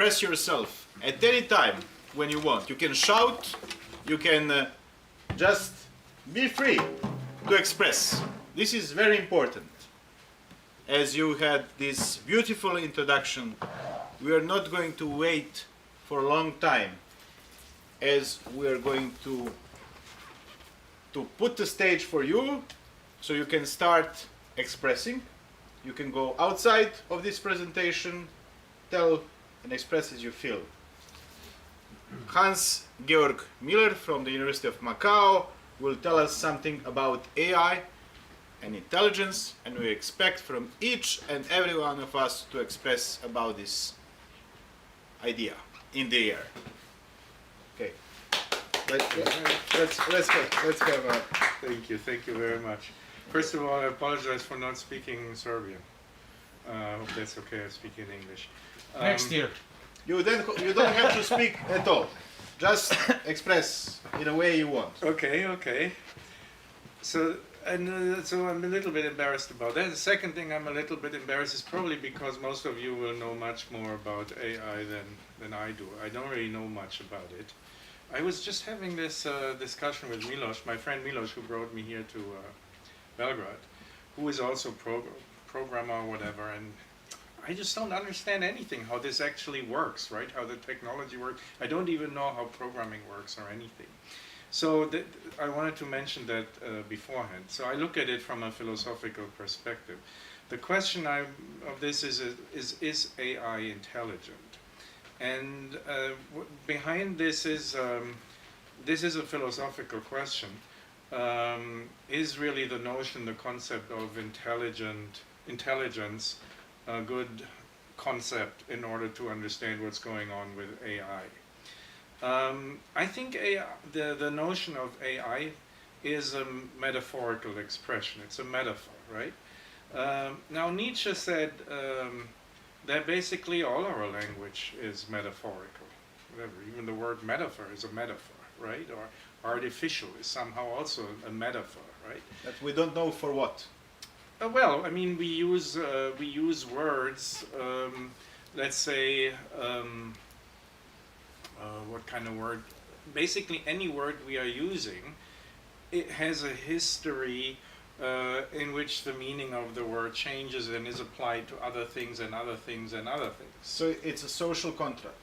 express yourself at any time when you want. You can shout, you can just be free to express. This is very important. As you had this beautiful introduction, we are not going to wait for a long time, as we are going to put the stage for you so you can start expressing. You can go outside of this presentation, tell and express as you feel. Hans-Georg Moeller from the University of Macau will tell us something about AI and intelligence, and we expect from each and every one of us to express about this idea in the air. Okay. Let's have a... Thank you very much. First of all, I apologize for not speaking Serbian. I hope that's okay, I speak in English. Next year. You don't have to speak at all. Just express in a way you want. Okay. So I'm a little bit embarrassed about that. The second thing I'm a little bit embarrassed is probably because most of you will know much more about AI than I do. I don't really know much about it. I was just having this discussion with Miloš, my friend Miloš, who brought me here to Belgrade, who is also programmer or whatever, and I just don't understand anything, how this actually works, right? How the technology works. I don't even know how programming works or anything. So I wanted to mention that beforehand. So I look at it from a philosophical perspective. The question of this is AI intelligent? And behind this is a philosophical question. Is really the notion, the concept of intelligence, a good concept in order to understand what's going on with AI? I think the notion of AI is a metaphorical expression. It's a metaphor, right? Now Nietzsche said that basically all our language is metaphorical. Whatever, even the word metaphor is a metaphor, right? Or artificial is somehow also a metaphor, right? But we don't know for what. Well, I mean, we use words. Let's say, what kind of word? Basically, any word we are using, it has a history in which the meaning of the word changes and is applied to other things and other things and other things. So it's a social contract.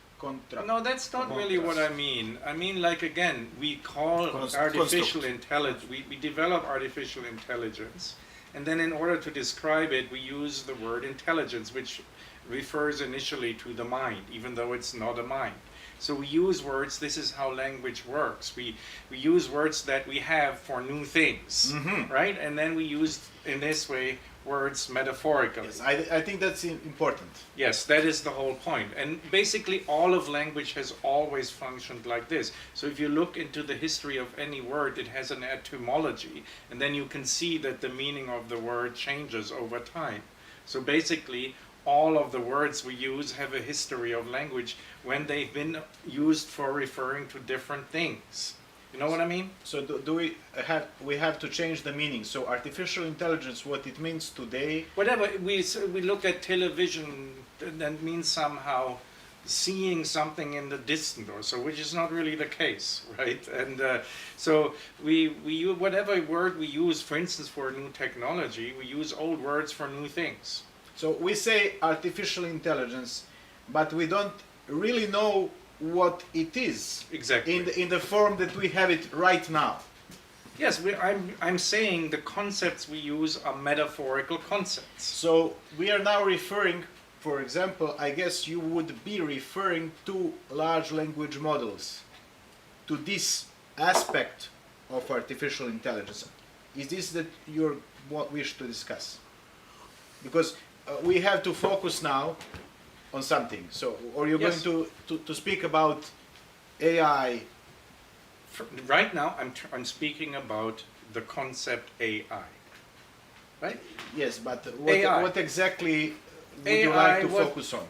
No, that's not really what I mean. I mean, like, again, we call artificial intelligence, we develop artificial intelligence, and then in order to describe it, we use the word intelligence, which refers initially to the mind, even though it's not a mind. So we use words, this is how language works. We use words that we have for new things, right? And then we use, in this way, words metaphorically. Yes, I think that's important. Yes, that is the whole point. And basically all of language has always functioned like this. So if you look into the history of any word, it has an etymology, and then you can see that the meaning of the word changes over time. So basically, all of the words we use have a history of language when they've been used for referring to different things. You know what I mean? So do we have to change the meaning? So artificial intelligence, what it means today? Whatever, we look at television, that means somehow seeing something in the distance or so, which is not really the case, right? And so we whatever word we use, for instance, for new technology, we use old words for new things. So we say artificial intelligence, but we don't really know what it is. Exactly. In the form that we have it right now. Yes, I'm saying the concepts we use are metaphorical concepts. So we are now referring, for example, I guess you would be referring to large language models, to this aspect of artificial intelligence. Is this that you wish to discuss? Because we have to focus now on something. So, or you're Yes. going to speak about AI. Right now, I'm speaking about the concept AI. Right? Yes, but AI. what exactly would AI, you like to focus on?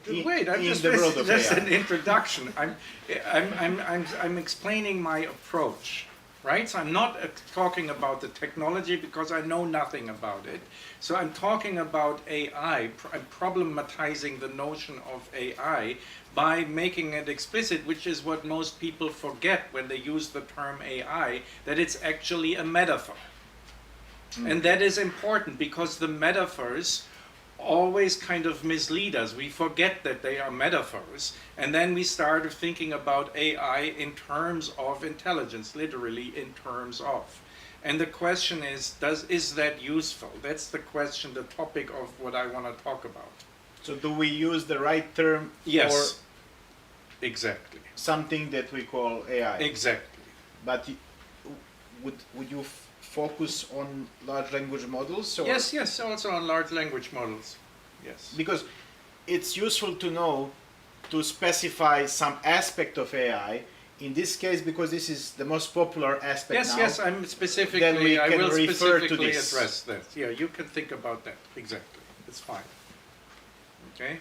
Wait, I'm just world of just AI. an introduction. I'm explaining my approach, right? So I'm not talking about the technology because I know nothing about it. So I'm talking about AI, I'm problematizing the notion of AI by making it explicit, which is what most people forget when they use the term AI, that it's actually a metaphor. And that is important because the metaphors always kind of mislead us. We forget that they are metaphors, and then we start thinking about AI in terms of intelligence, literally in terms of. And the question is that useful? That's the question, the topic of what I want to talk about. So do we use the right term Yes, for exactly. something that we call AI? Exactly. But would you focus on large language models? Or? Yes, also on large language models. Yes. Because it's useful to know, to specify some aspect of AI. In this case, because this is the most popular aspect now. Yes, I'm specifically, I will refer to specifically this. address that. Yeah, you can think about that. Exactly. It's fine. Okay?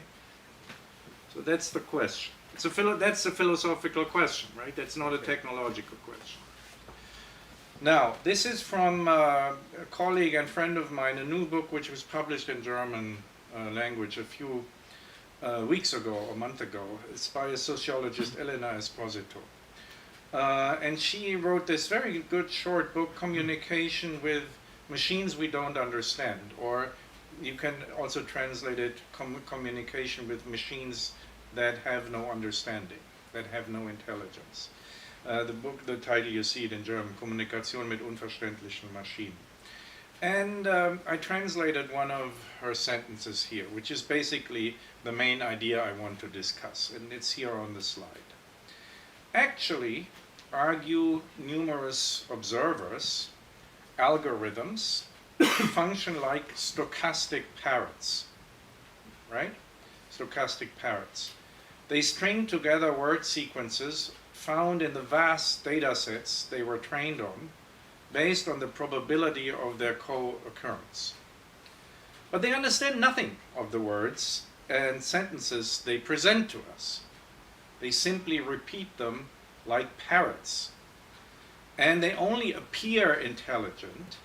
So that's the question. That's a philosophical question, right? That's not a technological question. Now, this is from a colleague and friend of mine, a new book which was published in German language a few weeks ago, a month ago. It's by a sociologist, Elena Esposito. And she wrote this very good short book, Communication with Machines We Don't Understand, or you can also translate it, communication with machines that have no understanding, that have no intelligence. The title, you see it in German, Kommunikation mit unverständlichen Maschinen. And I translated one of her sentences here, which is basically the main idea I want to discuss, and it's here on the slide. Actually, argue numerous observers, algorithms function like stochastic parrots, right? Stochastic parrots. They string together word sequences found in the vast data sets they were trained on based on the probability of their co-occurrence. But they understand nothing of the words and sentences they present to us. They simply repeat them like parrots. And they only appear intelligent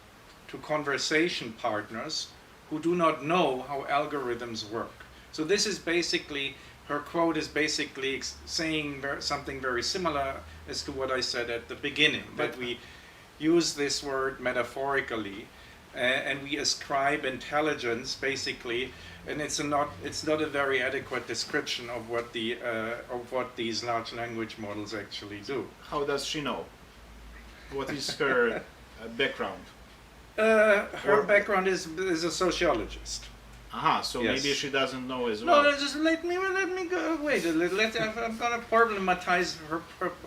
to conversation partners who do not know how algorithms work. So this is basically, her quote is basically saying something very similar as to what I said at the beginning, that we use this word metaphorically and we ascribe intelligence basically, and it's not a very adequate description of what these large language models actually do. How does she know? What is her background? Her background is a sociologist. Aha, so Yes. maybe she doesn't know as well. No, just let me go. Wait, I'm going to problematize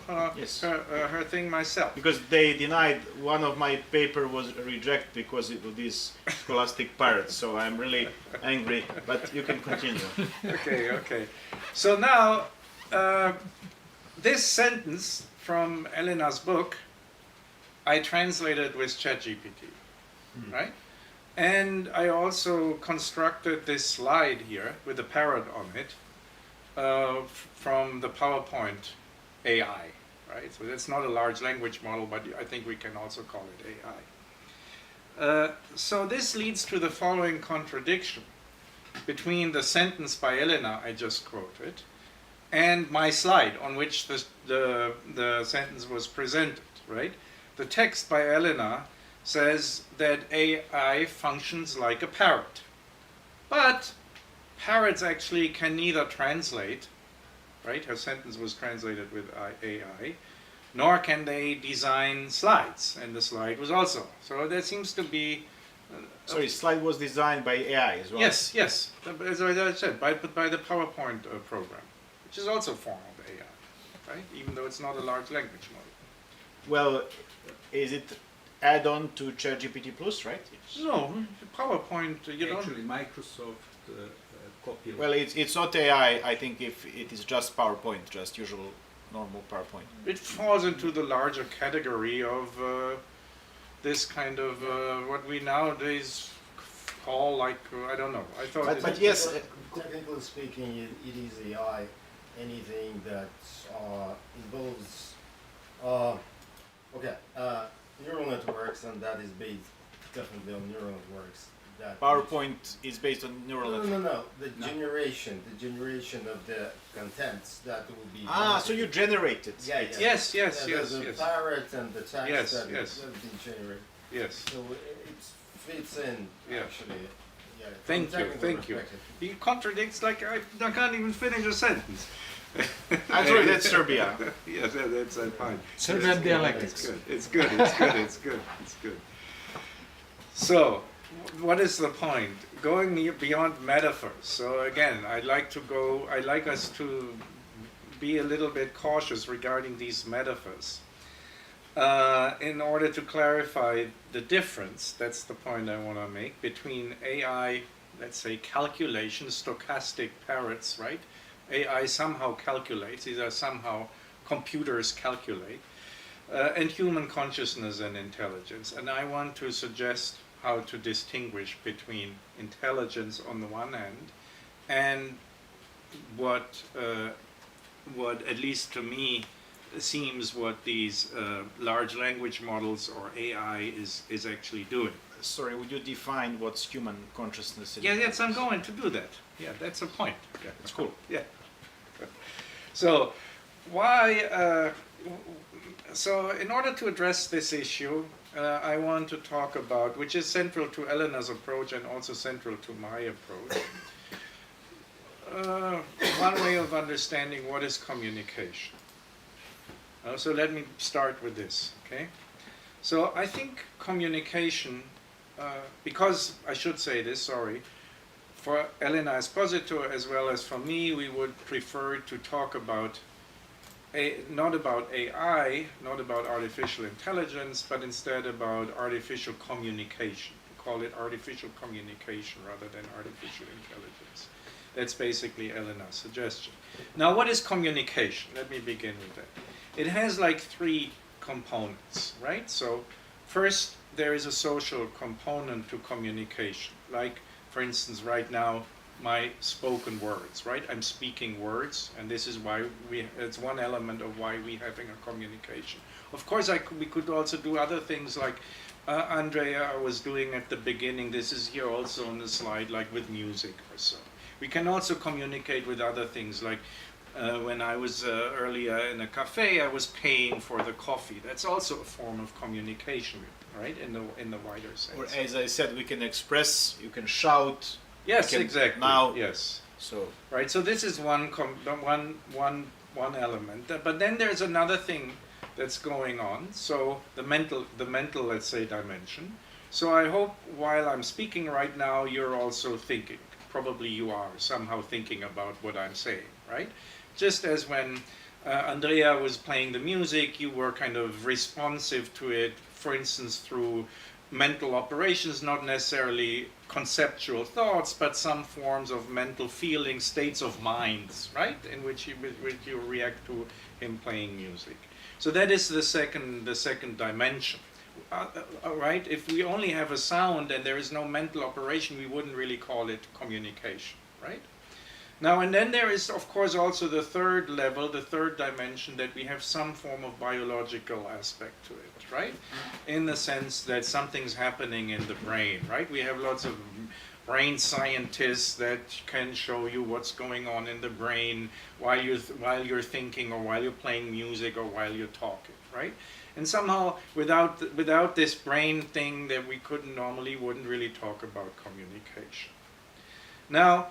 her thing myself. Because they denied one of my paper was rejected because it was these scholastic parrots. So I'm really angry. But you can continue. Okay. So now, this sentence from Elena's book, I translated with Chat GPT, right? And I also constructed this slide here with a parrot on it from the PowerPoint AI, right? So that's not a large language model, but I think we can also call it AI. So this leads to the following contradiction between the sentence by Elena I just quoted and my slide on which the sentence was presented, right? The text by Elena says that AI functions like a parrot. But parrots actually can neither translate, right? Her sentence was translated with AI, nor can they design slides, and the slide was also. So there seems to be... Sorry, slide was designed by AI as well? Yes, as I said, by the PowerPoint program, which is also a form of AI, right? Even though it's not a large language model. Well, is it add-on to Chat GPT Plus, right? No, PowerPoint, you don't... Actually, Microsoft copy. Well, it's not AI, I think, if it is just PowerPoint, just usual, normal PowerPoint. It falls into the larger category of this kind of what we nowadays call like, I don't know. I thought... But yes... Technically speaking, it is AI. Anything that involves Okay, neural networks, and that is based definitely on neural networks. That PowerPoint is based on neural no, network. no. The generation of the contents that will be. So you generate it. Yeah, Yes, the parrot and the text Yes, that yes. has been generated. Yes. So it fits in Yeah. actually. Yeah. from Thank you, technical thank you. perspective. He contradicts like I can't even finish a sentence. Actually, that's Serbia. Yes, that's fine. Serbian dialect. It's good. It's good. It's good. It's good. It's good. So, what is the point? Going beyond metaphors. So again, I'd like us to be a little bit cautious regarding these metaphors. In order to clarify the difference, that's the point I want to make, between AI, let's say calculation, stochastic parrots, right? AI somehow calculates, these are somehow computers calculate, and human consciousness and intelligence. And I want to suggest how to distinguish between intelligence on the one hand and what at least to me seems what these large language models or AI is actually doing. Sorry, would you define what's human consciousness? Yeah, yes, I'm going to do that. Yeah, that's a point. Yeah, it's cool. Yeah. So, why? So, in order to address this issue, I want to talk about, which is central to Elena's approach and also central to my approach, one way of understanding what is communication. So let me start with this, okay? So I think communication, because I should say this, sorry, for Elena Esposito as well as for me, we would prefer to talk about not about AI, not about artificial intelligence, but instead about artificial communication. We call it artificial communication rather than artificial intelligence. That's basically Elena's suggestion. Now, what is communication? Let me begin with that. It has like three components, right? So first, there is a social component to communication. Like, for instance, right now, my spoken words, right? I'm speaking words, and this is why it's one element of why we're having a communication. Of course, we could also do other things like Andrija was doing at the beginning. This is here also on the slide, like with music or so. We can also communicate with other things, like when I was earlier in a cafe, I was paying for the coffee. That's also a form of communication, right? In the wider sense. Or as I said, we can express. You can shout. Yes, can exactly. now- Yes. So Right. So this is one element. But then there's another thing that's going on. So the mental, let's say, dimension. So I hope while I'm speaking right now, you're also thinking. Probably you are somehow thinking about what I'm saying, right? Just as when Andrija was playing the music, you were kind of responsive to it, for instance, through mental operations, not necessarily conceptual thoughts, but some forms of mental feelings, states of minds, right? In which you react to him playing music. So that is the second dimension. Right? If we only have a sound and there is no mental operation, we wouldn't really call it communication, right? Now, and then there is, of course, also the third level, the third dimension, that we have some form of biological aspect to it, right? In the sense that something's happening in the brain, right? We have lots of brain scientists that can show you what's going on in the brain while you're thinking, or while you're playing music, or while you're talking, right? And somehow, without this brain thing, that we wouldn't really talk about communication. Now,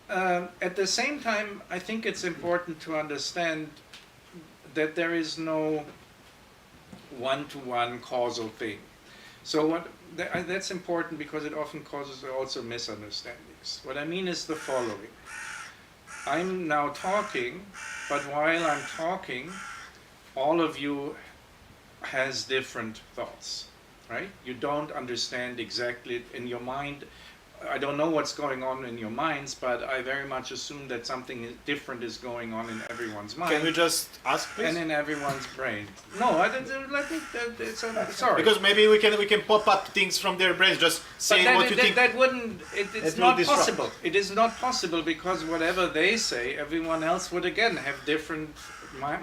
at the same time, I think it's important to understand that there is no one-to-one causal thing. So that's important because it often causes also misunderstandings. What I mean is the following. I'm now talking, but while I'm talking, all of you has different thoughts, right? You don't understand exactly in your mind. I don't know what's going on in your minds, but I very much assume that something different is going on in everyone's mind. can we just ask, please? And in everyone's brain. No, I don't. Sorry. Because maybe we can pop up things from their brains, just saying what you think. That wouldn't. It's It will not disrupt. possible. It is not possible because whatever they say, everyone else would again have different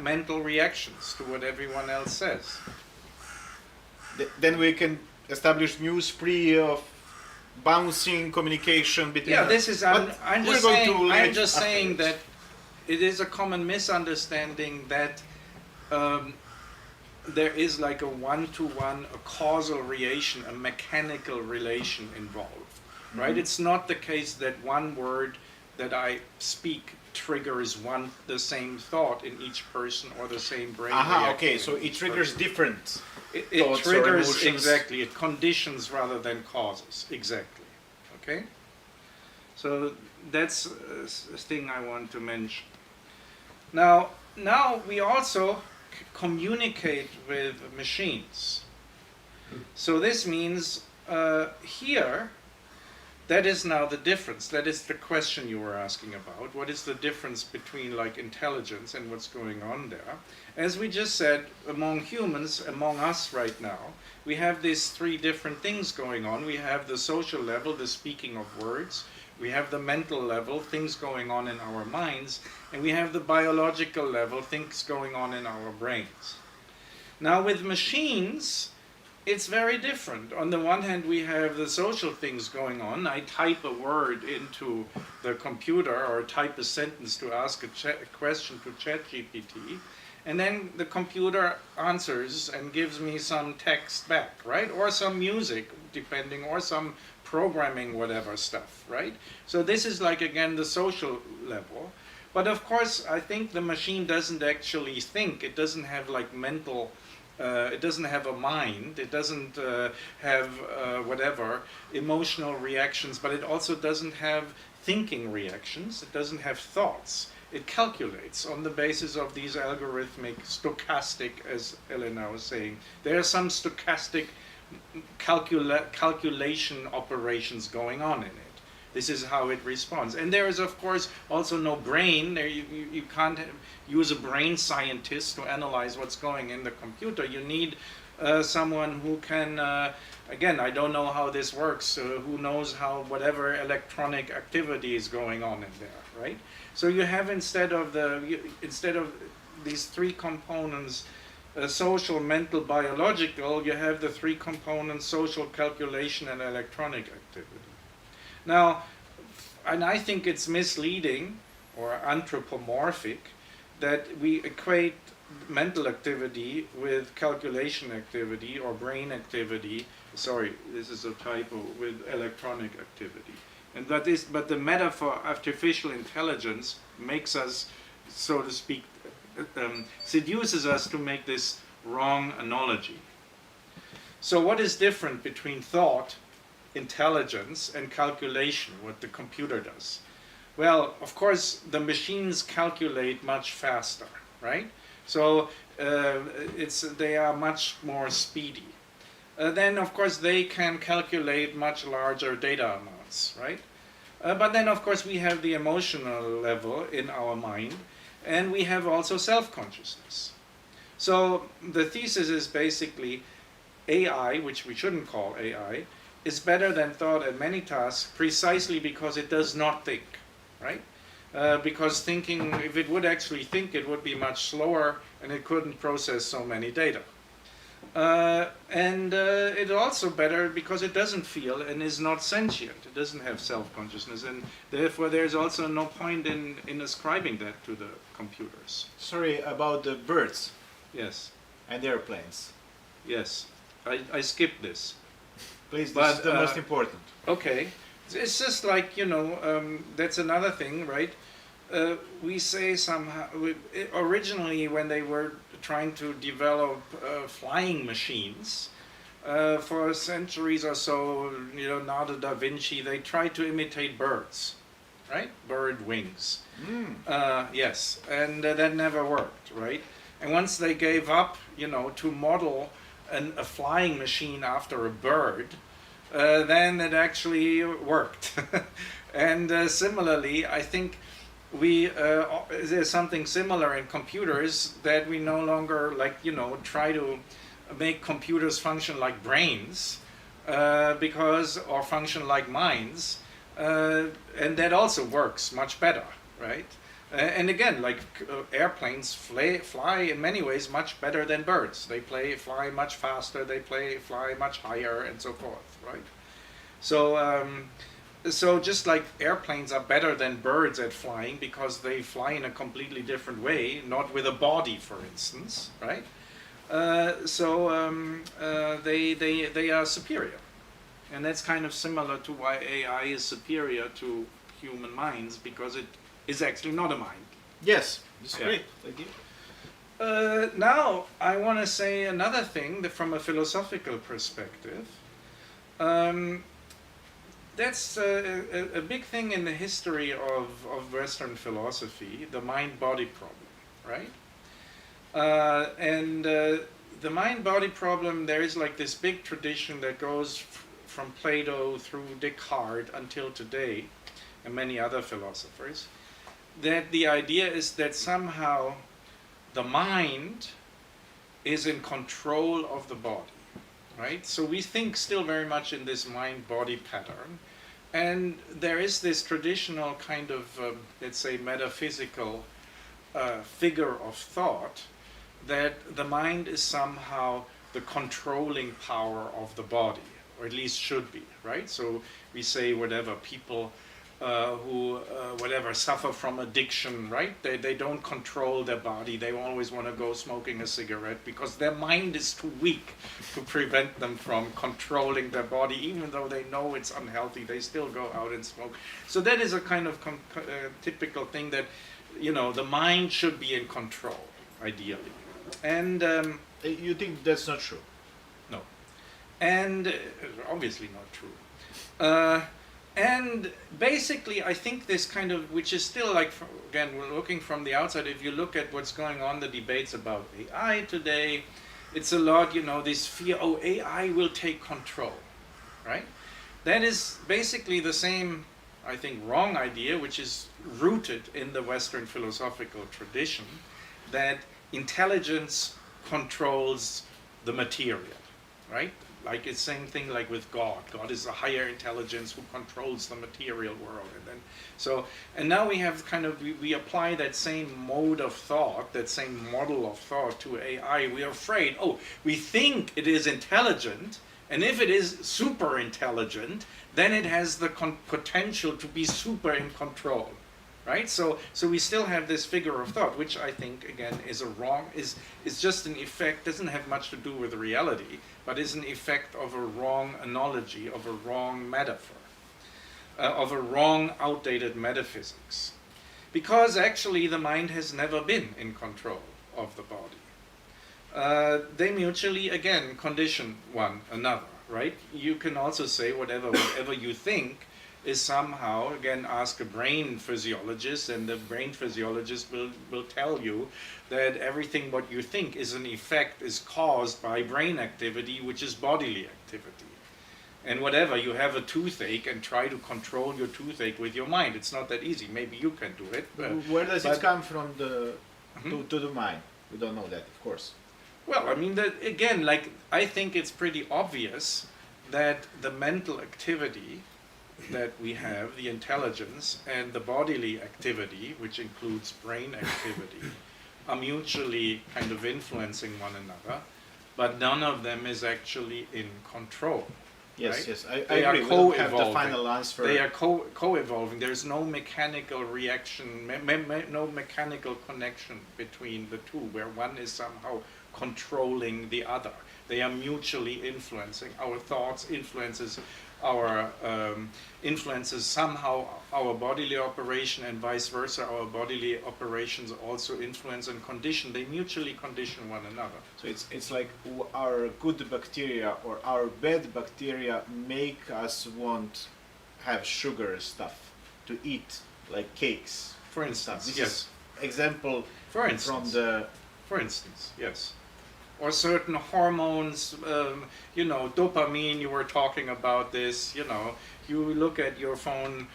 mental reactions to what everyone else says. then we can establish new spree of bouncing communication between. Yeah, this is. I'm I'm just saying that it is a common misunderstanding that there is like a one-to-one, a causal relation, a mechanical relation involved, right? It's not the case that one word that I speak triggers the same thought in each person or the same brain. Okay, so it triggers different. It thoughts or triggers, emotions. exactly, it conditions rather than causes, exactly, okay? So that's a thing I want to mention. Now we also communicate with machines. So this means here, that is now the difference. That is the question you were asking about. What is the difference between like intelligence and what's going on there? As we just said, among humans, among us right now, we have these three different things going on. We have the social level, the speaking of words. We have the mental level, things going on in our minds. And we have the biological level, things going on in our brains. Now with machines, it's very different. On the one hand, we have the social things going on. I type a word into the computer or type a sentence to ask a question to Chat GPT, and then the computer answers and gives me some text back, right? Or some music, depending, or some programming, whatever stuff, right? So this is like, again, the social level. But of course, I think the machine doesn't actually think. It doesn't have like mental it doesn't have a mind, it doesn't have whatever, emotional reactions, but it also doesn't have thinking reactions, it doesn't have thoughts. It calculates on the basis of these algorithmic, stochastic, as Elena was saying. There are some stochastic calculation operations going on in it. This is how it responds. And there is, of course, also no brain. There you can't use a brain scientist to analyze what's going in the computer. You need someone who can, again, I don't know how this works, who knows how whatever electronic activity is going on in there, right? So you have, instead of these three components, social, mental, biological, you have the three components, social, calculation, and electronic activity. Now, and I think it's misleading or anthropomorphic that we equate mental activity with calculation activity or brain activity, sorry, this is a typo, with electronic activity. And that is, but the metaphor artificial intelligence makes us, so to speak, seduces us to make this wrong analogy. So what is different between thought, intelligence, and calculation, what the computer does? Well, of course, the machines calculate much faster, right? So they are much more speedy. Then, of course, they can calculate much larger data amounts, right? But then, of course, we have the emotional level in our mind, and we have also self-consciousness. So the thesis is basically AI, which we shouldn't call AI, is better than thought at many tasks precisely because it does not think, right? Because thinking, if it would actually think, it would be much slower and it couldn't process so many data. And it's also better because it doesn't feel and is not sentient. It doesn't have self-consciousness, and therefore there's also no point in ascribing that to the computers. Sorry, about the birds Yes, and airplanes. yes. I skipped this. Please, this But, is the most important. Okay, it's just like, you know, that's another thing, right? We say somehow, originally when they were trying to develop flying machines, for centuries or so, you know, Leonardo da Vinci, they tried to imitate birds, right? Bird wings. Yes, and that never worked, right? And once they gave up, you know, to model a flying machine after a bird, then it actually worked. And similarly, I think there's something similar in computers, that we no longer, like, you know, try to make computers function like brains, or function like minds, and that also works much better, right? And again, like airplanes fly in many ways much better than birds. They fly much faster, they fly much higher, and so forth, right? So, so just like airplanes are better than birds at flying because they fly in a completely different way, not with a body, for instance, right? They are superior. And that's kind of similar to why AI is superior to human minds, because it is actually not a mind. Yes, it's Yeah. great. Thank you. Now, I want to say another thing that from a philosophical perspective. That's a big thing in the history of Western philosophy, the mind-body problem, right? The mind-body problem, there is like this big tradition that goes from Plato through Descartes until today, and many other philosophers, that the idea is that somehow the mind is in control of the body, right? So we think still very much in this mind-body pattern, and there is this traditional kind of, let's say, metaphysical figure of thought that the mind is somehow the controlling power of the body, or at least should be, right? So we say whatever people who suffer from addiction, right? They don't control their body. They always want to go smoking a cigarette because their mind is too weak to prevent them from controlling their body. Even though they know it's unhealthy, they still go out and smoke. So that is a kind of typical thing that, you know, the mind should be in control, ideally. And You think that's not true? no, and obviously not true. And basically, I think this kind of, which is still like, again, we're looking from the outside, if you look at what's going on, the debates about AI today, it's a lot, you know, this fear, oh, AI will take control, right? That is basically the same, I think, wrong idea, which is rooted in the Western philosophical tradition, that intelligence controls the material, right? Like it's same thing like with God. God is a higher intelligence who controls the material world. And then, so, and now we have kind of, we apply that same mode of thought, that same model of thought to AI. We are afraid, oh, we think it is intelligent, and if it is super intelligent, then it has the potential to be super in control. Right, so we still have this figure of thought, which I think again is just an effect. Doesn't have much to do with reality, but is an effect of a wrong analogy, of a wrong metaphor, of a wrong, outdated metaphysics, because actually the mind has never been in control of the body. They mutually again condition one another. Right, you can also say whatever you think is somehow, again, ask a brain physiologist, and the brain physiologist will tell you that everything what you think is caused by brain activity, which is bodily activity. And whatever, you have a toothache and try to control your toothache with your mind. It's not that easy. Maybe you can do it. Where does it come from to the mind? We don't know that, of course. Well, I mean, that again, like, I think it's pretty obvious that the mental activity that we have, the intelligence, and the bodily activity, which includes brain activity, are mutually kind of influencing one another, but none of them is actually in control. Yes, right? yes, I They are agree. We don't have the co-evolving. final answer. They are co-evolving. There's no mechanical reaction, no mechanical connection between the two, where one is somehow controlling the other. They are mutually influencing. Our thoughts influences somehow our bodily operation, and vice versa. Our bodily operations also influence and condition. They mutually condition one another. So it's like our good bacteria or our bad bacteria make us want have sugar stuff to eat, like cakes. For and stuff. instance, This yes. is example For instance. from the. For instance, yes. Or certain hormones, you know, dopamine, you were talking about this, you know, you look at your phone,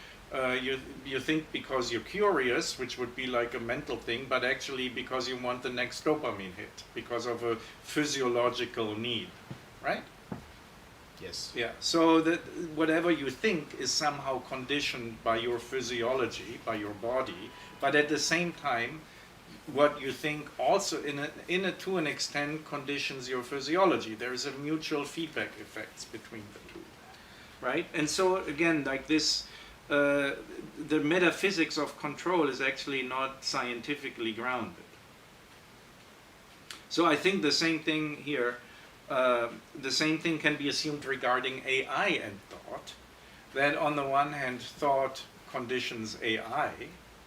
you think because you're curious, which would be like a mental thing, but actually because you want the next dopamine hit, because of a physiological need, right? Yes. Yeah, so that whatever you think is somehow conditioned by your physiology, by your body, but at the same time, what you think also to an extent conditions your physiology. There is a mutual feedback effects between the two, right? And so again, like this, the metaphysics of control is actually not scientifically grounded. So I think the same thing here. The same thing can be assumed regarding AI and thought, that on the one hand thought conditions AI,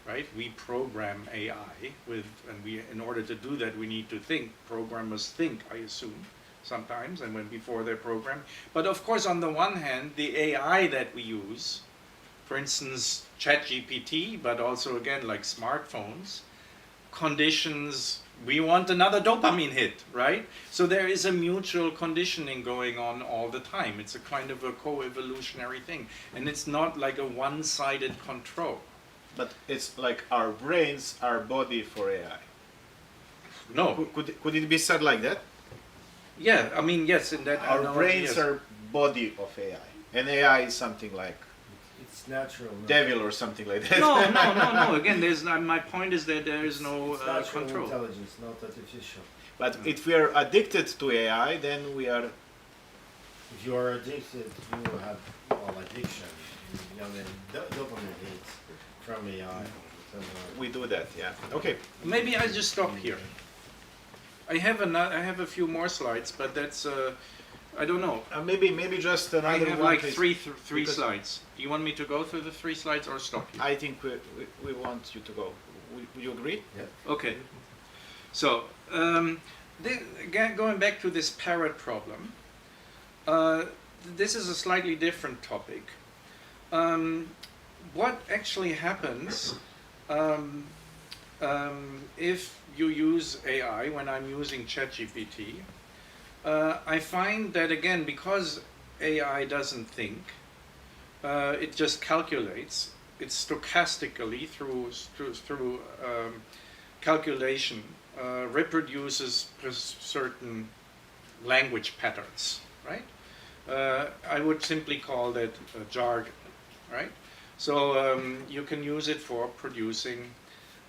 right? We program AI in order to do that we need to think. Programmers think, I assume, sometimes, and when before they're programmed. But of course on the one hand, the AI that we use, for instance Chat GPT, but also again like smartphones, conditions. We want another dopamine hit, right? So there is a mutual conditioning going on all the time. It's a kind of a co-evolutionary thing. And it's not like a one-sided control. But it's like our brains are body for AI. No. Could it be said like that? Yeah, I mean, yes, in that Our analogy, brains yes. are body of AI. And AI is something like It's natural. No? devil or something like that. No. Again, my point is that there is no It's natural control. intelligence, not artificial. But if we are addicted to AI, then we are... If you are addicted, you will have addiction. You know, dopamine hits from AI. We do that, yeah. Okay. Maybe I just stop here. I have a few more slides, but that's I don't know. Maybe just another I have one, like please. three Because slides. Do you want me to go through the 3 slides or stop here? I think we want you to go. Would you agree? Yeah. Okay. So, again, going back to this parrot problem, this is a slightly different topic. What actually happens if you use AI, when I'm using Chat GPT, I find that again, because AI doesn't think, it just calculates. It stochastically through calculation reproduces certain language patterns, right? I would simply call that jargon, right? So you can use it for producing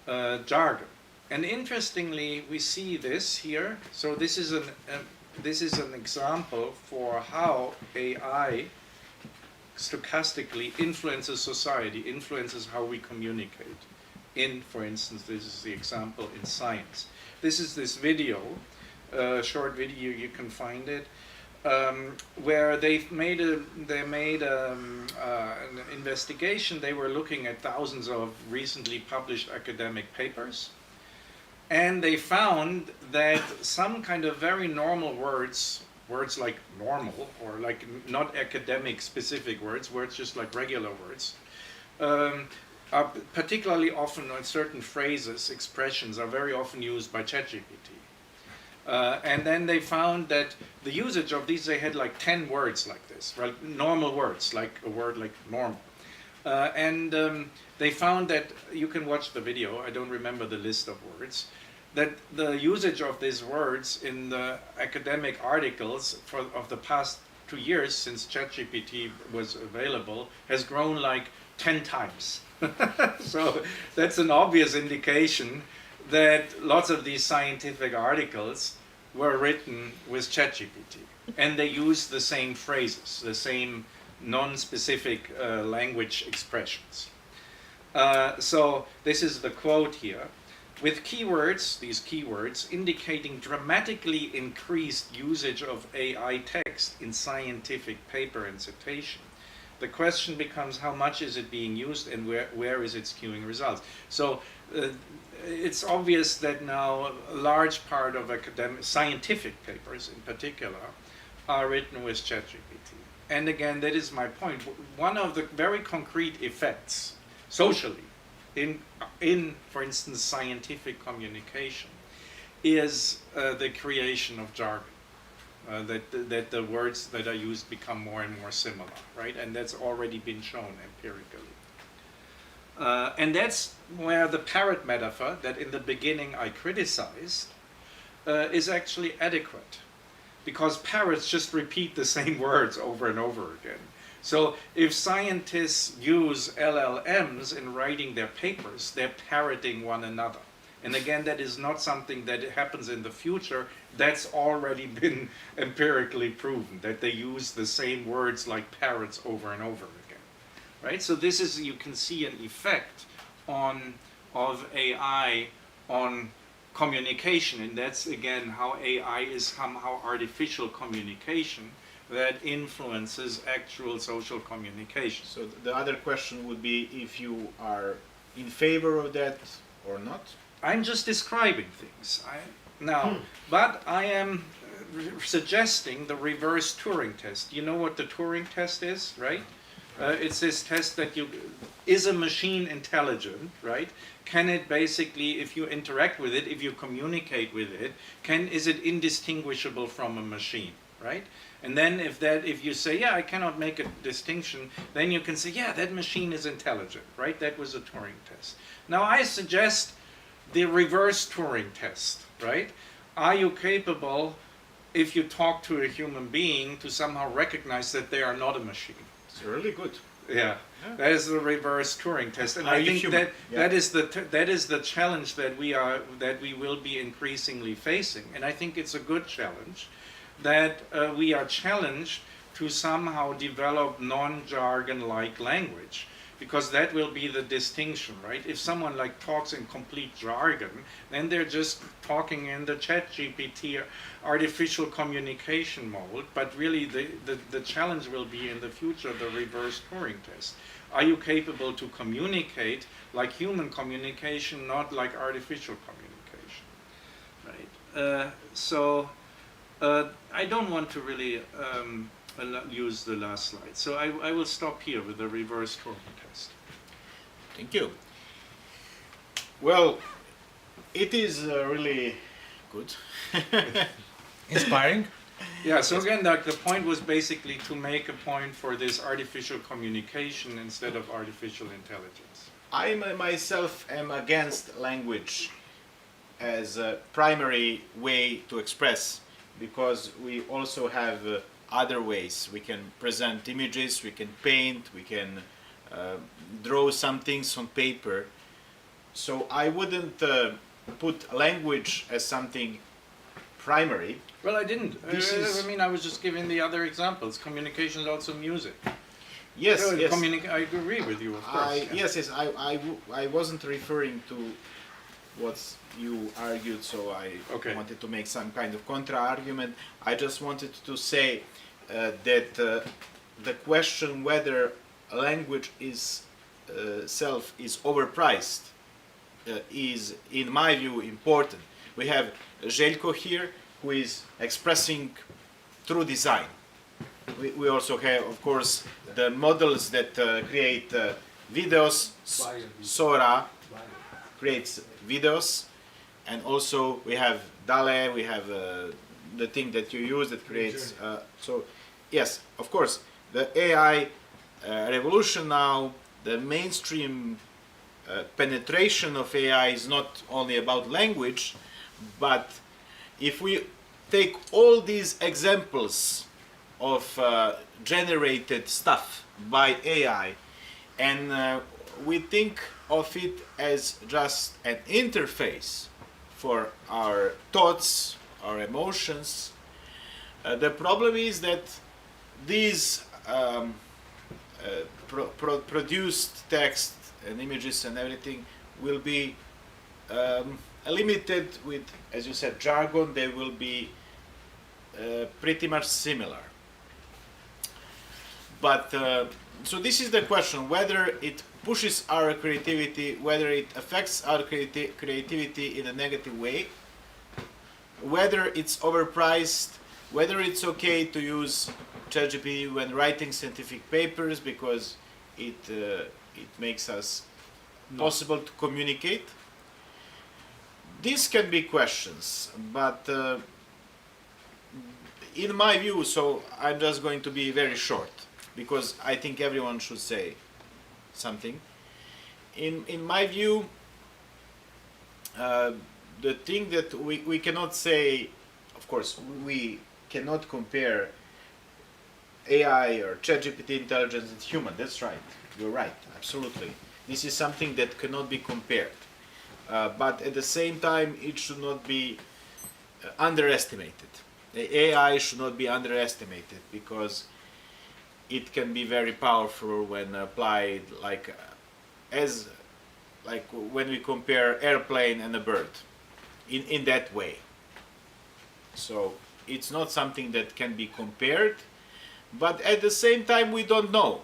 jargon. And interestingly, we see this here. So this is an example for how AI stochastically influences society, influences how we communicate. For instance, this is the example in science. This is this video, short video, you can find it, where they made an investigation. They were looking at thousands of recently published academic papers, and they found that some kind of very normal words like normal, or like not academic specific words just like regular words, are particularly often, on certain phrases, expressions are very often used by Chat GPT. And then they found that the usage of these, they had like 10 words like this, right? Normal words, like a word like normal. They found that, you can watch the video, I don't remember the list of words, that the usage of these words in the academic articles of the past 2 years since ChatGPT was available has grown like 10 times. So that's an obvious indication that lots of these scientific articles were written with ChatGPT, and they use the same phrases, the same non-specific language expressions. So this is the quote here. With keywords, these keywords, indicating dramatically increased usage of AI text in scientific paper and citation, the question becomes how much is it being used and where is it skewing results. So it's obvious that now a large part of scientific papers in particular are written with ChatGPT. And again, that is my point. One of the very concrete effects socially in for instance, scientific communication is the creation of jargon. That the words that are used become more and more similar, right? And that's already been shown empirically. And that's where the parrot metaphor that in the beginning I criticized is actually adequate. because parrots just repeat the same words over and over again. So if scientists use LLMs in writing their papers, they're parroting one another. And again, that is not something that happens in the future. That's already been empirically proven, that they use the same words like parrots over and over again. Right? So this is, you can see an effect of AI on communication, and that's again how AI is somehow artificial communication that influences actual social communication. So the other question would be if you are in favor of that or not. I'm just describing things. But I am suggesting the reverse Turing test. You know what the Turing test is, right? It's this test that is a machine intelligent, right? Can it basically, if you interact with it, if you communicate with it, is it indistinguishable from a machine, right? And then if you say, yeah, I cannot make a distinction, then you can say, yeah, that machine is intelligent, right? That was a Turing test. Now I suggest the reverse Turing test, right? Are you capable, if you talk to a human being, to somehow recognize that they are not a machine? It's really good. Yeah, that is the reverse Turing test, and Are I you think human? that is the challenge that we will be increasingly facing, and I think it's a good challenge that we are challenged to somehow develop non-jargon-like language, because that will be the distinction, right? If someone like talks in complete jargon, then they're just talking in the Chat GPT artificial communication mode, but really the challenge will be in the future the reverse Turing test. Are you capable to communicate like human communication, not like artificial communication, right? I don't want to really use the last slide. So I will stop here with the reverse Turing test. Thank you. Well, it is really good. Inspiring. Yeah, so again, the point was basically to make a point for this artificial communication instead of artificial intelligence. I myself am against language as a primary way to express, because we also have other ways. We can present images, we can paint, we can draw some things on paper. So I wouldn't put language as something primary. Well, I didn't. This I mean, I was just giving the other examples. Communication is also music. Yes, So yes. I agree with you, of course. Yes. I wasn't referring to what you argued, so I wanted to make some kind of contra-argument. I just wanted to say that the question whether language self is overpriced is, in my view, important. We have Željko here, who is expressing through design. We also have, of course, the models that create videos. Sora creates videos, and also we have DALL-E, we have the thing that you use that creates. So, yes, of course, the AI revolution now, the mainstream penetration of AI is not only about language, but if we take all these examples of generated stuff by AI, and we think of it as just an interface for our thoughts, our emotions, the problem is that these produced text and images and everything will be limited with, as you said, jargon. They will be pretty much similar. But so this is the question: whether it pushes our creativity, whether it affects our creativity in a negative way, whether it's overpriced, whether it's okay to use Chat GPT when writing scientific papers because it makes us possible to communicate. These can be questions, but in my view, so I'm just going to be very short because I think everyone should say something. In my view, the thing that we cannot say, of course, we cannot compare AI or Chat GPT intelligence with human. That's right. You're right. Absolutely. This is something that cannot be compared. But at the same time, it should not be underestimated. The AI should not be underestimated because it can be very powerful when applied like when we compare airplane and a bird in that way. So it's not something that can be compared, but at the same time we don't know.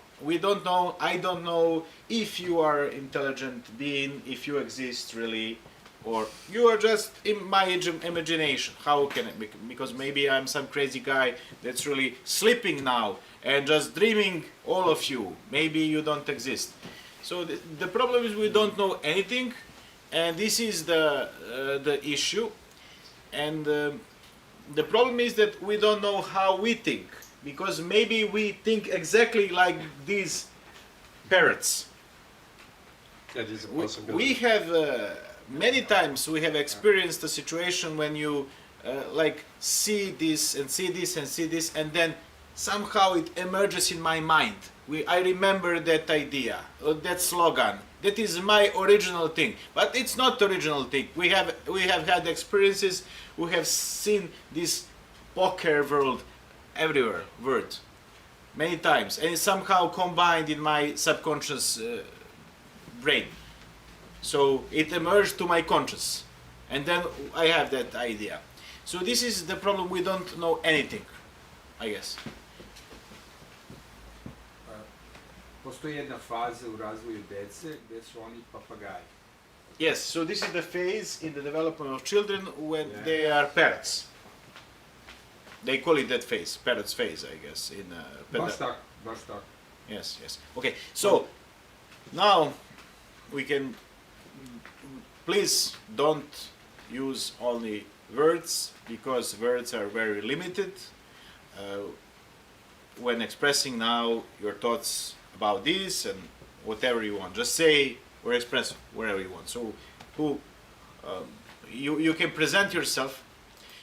I don't know if you are intelligent being, if you exist really, or you are just in my imagination. How can it be? Because maybe I'm some crazy guy that's really sleeping now and just dreaming all of you. Maybe you don't exist. So the problem is we don't know anything, and this is the issue. And the problem is that we don't know how we think, because maybe we think exactly like these parrots. That is a possibility. We have many times we have experienced a situation when you like see this and see this and see this, and then somehow it emerges in my mind. I remember that idea, that slogan. That is my original thing, but it's not original thing. We have had experiences. We have seen this poker world everywhere, word, many times, and it's somehow combined in my subconscious brain. So it emerged to my conscious, and then I have that idea. So this is the problem. We don't know anything, I guess. Postoji jedna faza u razvoju dece gdje su oni papagaji. Yes, so this is the phase in the development of children when they are parrots. They call it that phase, parrots phase, I guess. Baš tako. Yes, yes. Okay, so now we can, please don't use only words, because words are very limited. When expressing now your thoughts about this and whatever you want, just say or express whatever you want. So you can present yourself.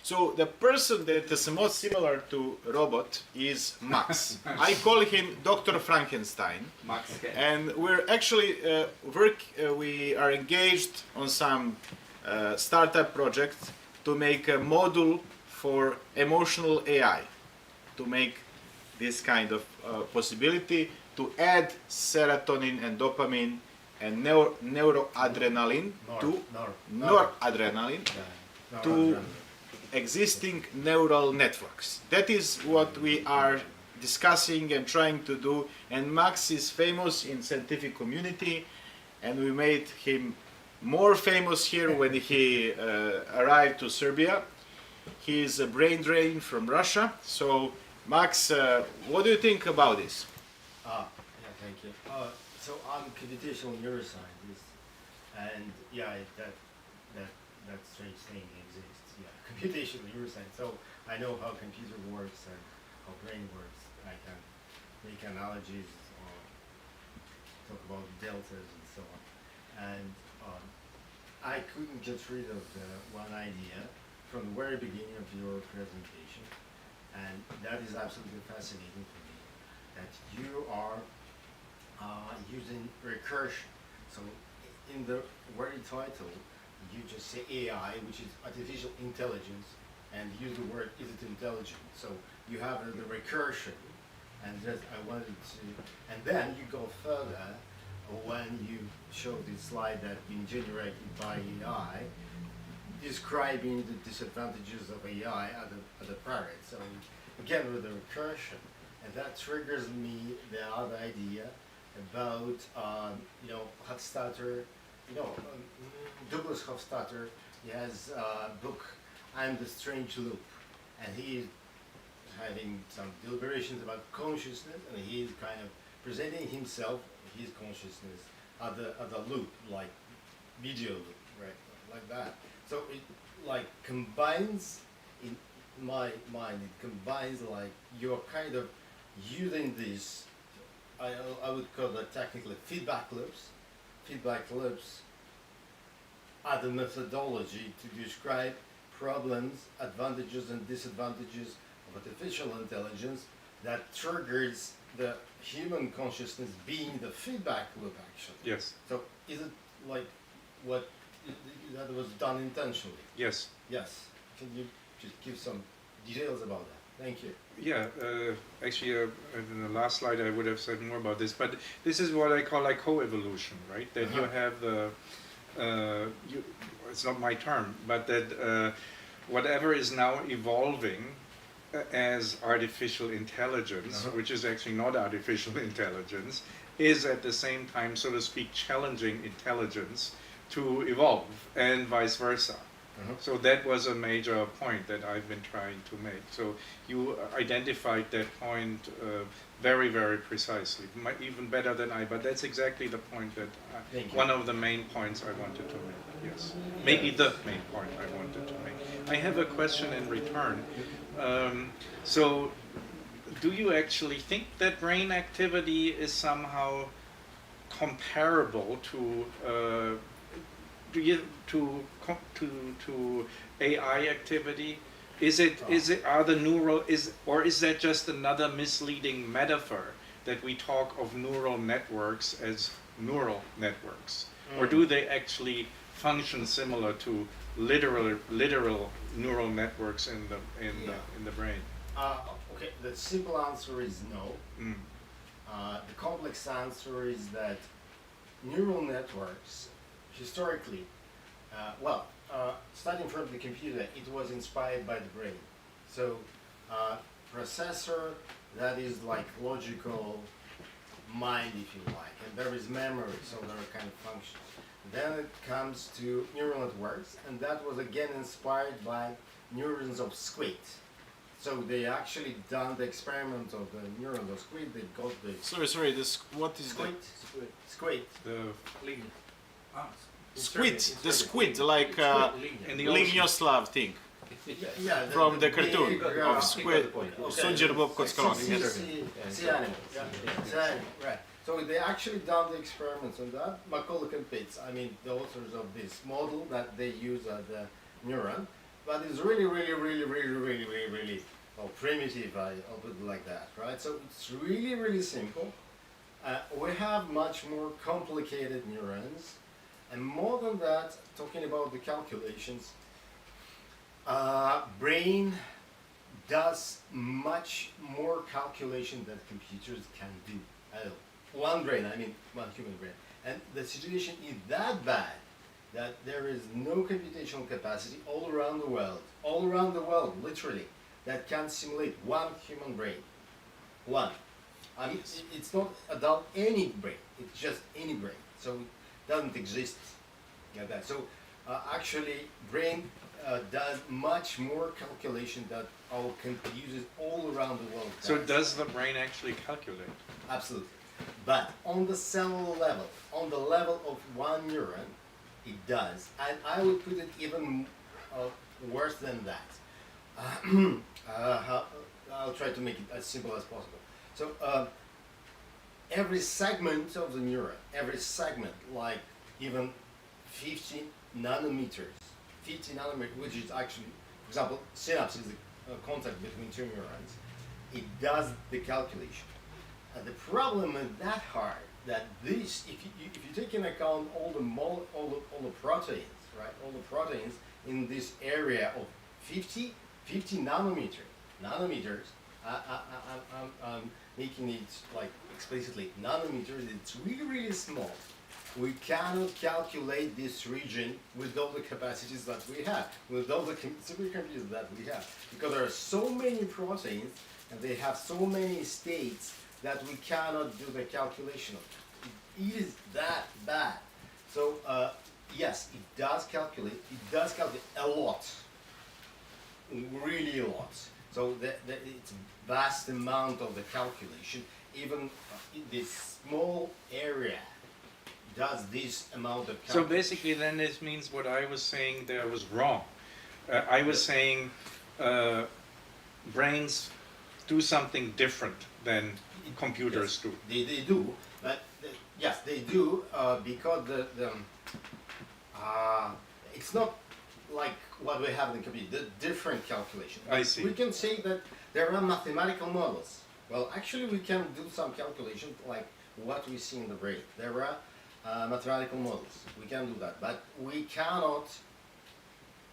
So the person that is most similar to robot is Max. I call him Dr. Frankenstein. Max Head. And we're actually we are engaged on some startup project to make a module for emotional AI, to make this kind of possibility to add serotonin and dopamine and noradrenaline to existing neural networks. That is what we are discussing and trying to do. And Max is famous in scientific community, and we made him more famous here when he arrived to Serbia. He is a brain drain from Russia. So Max, what do you think about this? Yeah, thank you. So I'm computational neuroscientist, and yeah, that strange thing exists. Yeah, computational neuroscience. So I know how computer works and how brain works. I can make analogies or talk about deltas and so on. And I couldn't get rid of the one idea from the very beginning of your presentation, and that is absolutely fascinating for me, that you are using recursion. So in the very title, you just say AI, which is artificial intelligence, and use the word is it intelligent. So you have the recursion, and just I wanted to, and then you go further when you show this slide that being generated by AI, describing the disadvantages of AI at the parrot. So again with the recursion, and that triggers me the other idea about Hofstadter. Douglas Hofstadter, he has a book, I'm the Strange Loop, and he is having some deliberations about consciousness, and he is kind of presenting himself, his consciousness, at the loop, like video loop, right, like that. So it like combines, in my mind, it combines like you're kind of using this, I would call that technically feedback loops are the methodology to describe problems, advantages and disadvantages of artificial intelligence that triggers the human consciousness being the feedback loop actually. Yes. So is it like what that was done intentionally? Yes. Yes. Can you just give some details about that? Thank you. Yeah, actually, in the last slide I would have said more about this, but this is what I call like co-evolution, right? That you have the, it's not my term, but that whatever is now evolving as artificial intelligence, which is actually not artificial intelligence, is at the same time, so to speak, challenging intelligence to evolve, and vice versa. So that was a major point that I've been trying to make. So you identified that point very, very precisely, even better than I, but that's exactly the point that, one of the main points I wanted to make, yes. Maybe the main point I wanted to make. I have a question in return. So do you actually think that brain activity is somehow comparable to to AI activity? Is it are the neural or is that just another misleading metaphor that we talk of neural networks as neural networks, or do they actually function similar to literal neural networks in the brain? Okay, the simple answer is no. The complex answer is that neural networks historically, starting from the computer, it was inspired by the brain. So, processor that is like logical mind, if you like, and there is memory, so there are kind of functions. Then it comes to neural networks, and that was again inspired by neurons of squid. So they actually done the experiment of the neurons of squid. They got the Sorry. What is squid. Squid. The squid? The squid, like in the Linioslav thing Yeah, from the cartoon big, of squid. Sunđer Bob Kockalon. Sea animals. Right. So they actually done the experiments on that. Macaulay and Pitts, I mean, the authors of this model that they use as the neuron, but it's really primitive. I'll put it like that, right? So it's really simple. We have much more complicated neurons, and more than that, talking about the calculations, brain does much more calculation than computers can do. One brain, I mean one human brain. And the situation is that bad that there is no computational capacity all around the world, literally, that can simulate one human brain. One. I mean, it's not about any brain, it's just any brain. So it doesn't exist like that. So actually, brain does much more calculation than our computers all around the world. So does the brain actually calculate? Absolutely. But on the cellular level, on the level of one neuron, it does. And I would put it even worse than that. I'll try to make it as simple as possible. So every segment of the neuron, like even 50 nanometers, which is actually, for example, synapse is the contact between two neurons, it does the calculation. And the problem is that hard that this, if you take into account all the proteins, right, all the proteins in this area of 50 nanometers. I'm making it like explicitly nanometers. It's really small. We cannot calculate this region with all the capacities that we have, with all the supercomputers that we have, because there are so many proteins and they have so many states that we cannot do the calculation of. It is that bad. So yes, it does calculate. It does calculate a lot, really a lot. So it's a vast amount of the calculation. Even in this small area does this amount of calculation. So basically, then this means what I was saying there was wrong. I was saying brains do something different than computers do. They do, but yes, they do because it's not like what we have in the computer, the different calculation. I see. We can say that there are mathematical models. Well, actually, we can do some calculation like what we see in the brain. There are mathematical models. We can do that, but we cannot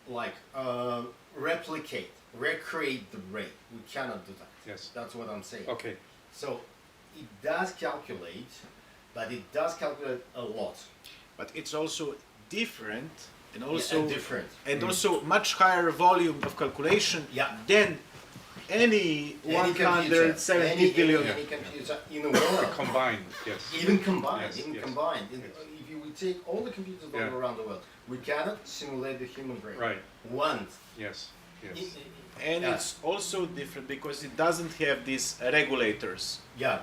like recreate the brain. We cannot do that. Yes. That's what I'm saying. Okay. So it does calculate, but it does calculate a lot. But it's also different and Yeah, also and different. also much higher volume of calculation Yeah. than any Any 170 computer, billion. any computer in the world. Combined, yes. Even combined, Yes, even yes. combined. Yes. If you would take all the computers all Yeah. around the world, we cannot simulate the human brain. Right. Once. Yes. Yes. And Yeah. it's also different because it doesn't have these regulators. Yeah.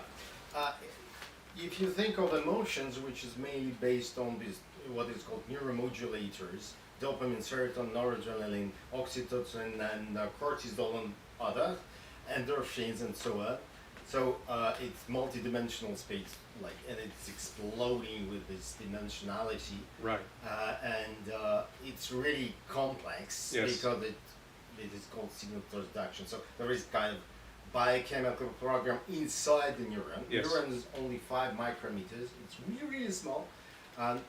If you think of emotions, which is mainly based on this, what is called neuromodulators, dopamine, serotonin, noradrenaline, oxytocin, and cortisol, and others, endorphins, and so on. So it's multi-dimensional space, like, and it's exploding with this dimensionality, Right. and it's really complex Yes. because it is called signal transduction. So there is kind of biochemical program inside the neuron. Yes. Neuron is only 5 micrometers. It's really, really small, and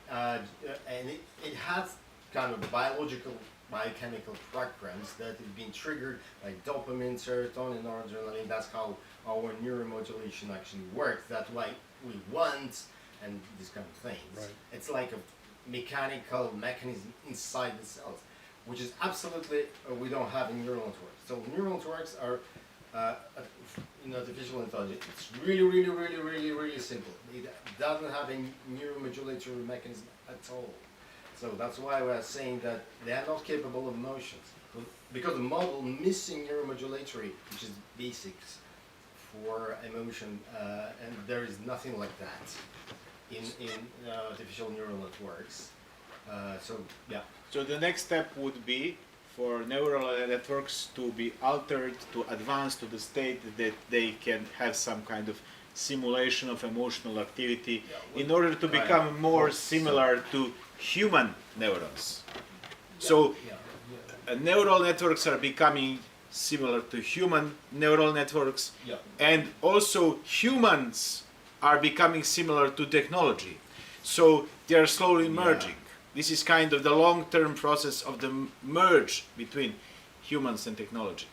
it has kind of biological, biochemical programs that have been triggered like dopamine, serotonin, noradrenaline. That's how our neuromodulation actually works. That's why we want and these kind of things. Right. It's like a mechanical mechanism inside the cells, which is absolutely we don't have in neural networks. So neural networks are in artificial intelligence. It's really, really, really, really, really simple. It doesn't have a neuromodulatory mechanism at all. So that's why we're saying that they are not capable of emotions. Because the model missing neuromodulatory, which is basics for emotion, and there is nothing like that in artificial neural networks. So yeah. So the next step would be for neural networks to be altered, to advance to the state that they can have some kind of simulation of emotional activity in order to become more similar to human neurons. So neural networks are becoming similar to human neural networks, Yeah. and also humans are becoming similar to technology. So they are slowly merging. This is kind of the long-term process of the merge between humans and technology.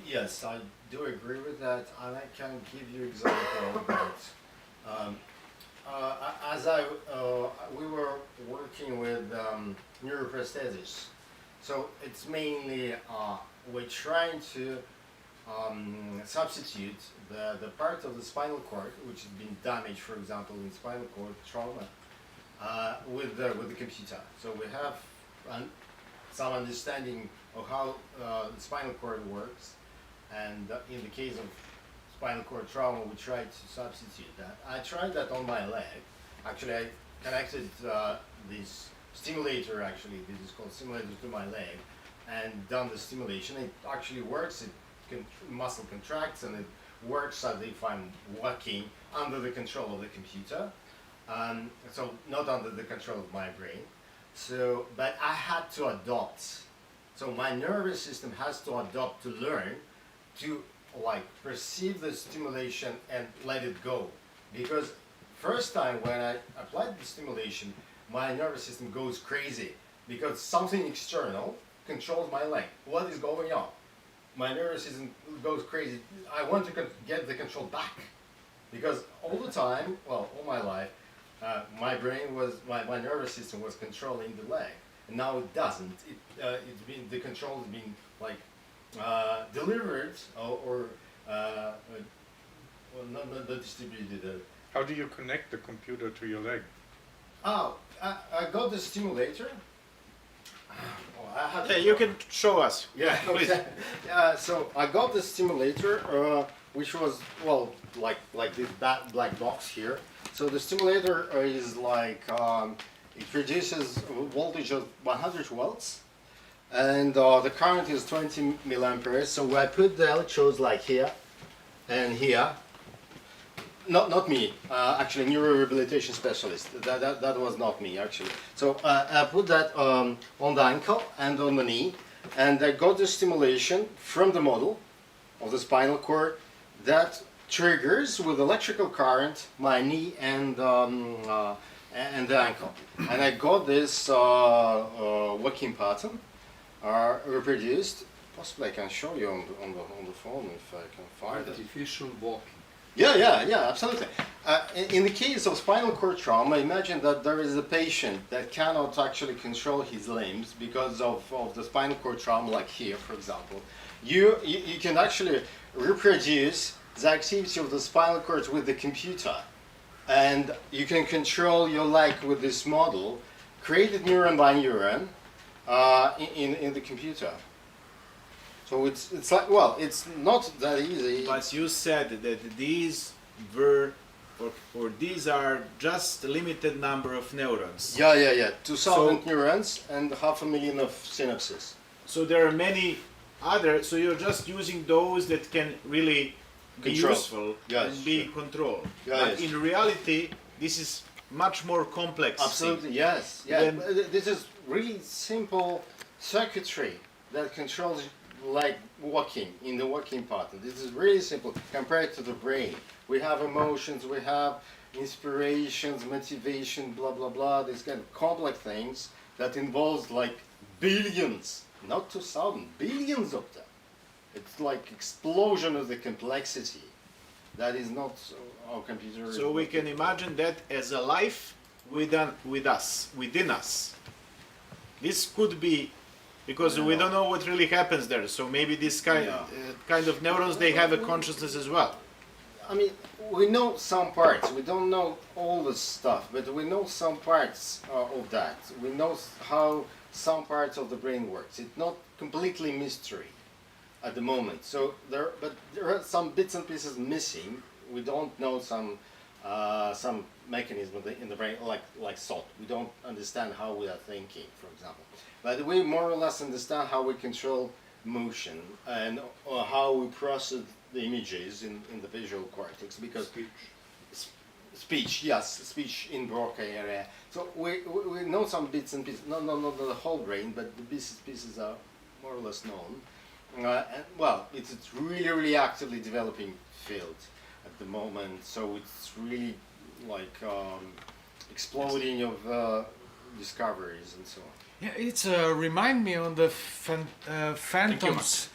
Yes, I do agree with that, and I can give you example of that. We were working with neuroprosthesis, so it's mainly we're trying to substitute the part of the spinal cord which has been damaged, for example, in spinal cord trauma, with the computer. So we have some understanding of how the spinal cord works, and in the case of spinal cord trauma, we tried to substitute that. I tried that on my leg. Actually, I connected this stimulator, actually, this is called stimulator, to my leg, and done the stimulation. It actually works. Muscle contracts, and it works as if I'm walking under the control of the computer. So not under the control of my brain. So, but I had to adopt. So my nervous system has to adopt to learn to like perceive the stimulation and let it go. Because first time when I applied the stimulation, my nervous system goes crazy because something external controls my leg. What is going on? My nervous system goes crazy. I want to get the control back, because all the time, well, all my life, my brain was, my nervous system was controlling the leg, and now it doesn't. It's been, the control has been like delivered or not distributed. How do you connect the computer to your leg? Oh, I got the stimulator. Oh, I had Yeah, you can show us. Yeah, Please. okay. So I got the stimulator, which was, well, like this black box here. So the stimulator is like, it produces a voltage of 100 volts, and the current is 20 milliamperes. So I put the electrodes like here and here, Not me. Actually, neurorehabilitation specialist. That was not me actually. So I put that on the ankle and on the knee, and I got the stimulation from the model of the spinal cord that triggers with electrical current my knee and the ankle, and I got this walking pattern reproduced. Possibly I can show you on the phone if I can find it. Artificial walking. Yeah, absolutely. In the case of spinal cord trauma, imagine that there is a patient that cannot actually control his limbs because of the spinal cord trauma, like here, for example. You can actually reproduce the activity of the spinal cord with the computer, and you can control your leg with this model, created neuron by neuron, in the computer. So it's like, well, it's not that easy. But you said that these were, or these are just a limited number of neurons. Yeah. 2,000 So- neurons and 500,000 of synapses. So there are many other, so you're just using those that can really be Control. useful Yes, and be sure. controlled. Yeah, But yes. in reality, this is much more complex. Absolutely, thing. yes. Yeah. Then- This is really simple circuitry that controls like walking, in the walking pattern. This is really simple compared to the brain. We have emotions, we have inspirations, motivation, blah blah blah, these kind of complex things that involves like billions, not 2,000, billions of them. It's like explosion of the complexity. That is not our computer. So we can imagine that as a life within us. This could be, because we don't know what really happens there. So maybe this kind of neurons, they have a consciousness as well. I mean, we know some parts. We don't know all the stuff, but we know some parts of that. We know how some parts of the brain works. It's not completely mystery at the moment. So there are some bits and pieces missing. We don't know some mechanism in the brain, like thought. We don't understand how we are thinking, for example. But we more or less understand how we control motion and how we process the images in the visual cortex, because speech in Broca area. So we know some bits and pieces, not the whole brain, but the pieces are more or less known. And well, it's really actively developing field at the moment. So it's really like exploding of discoveries and so on. Yeah, it's remind me on the phantom's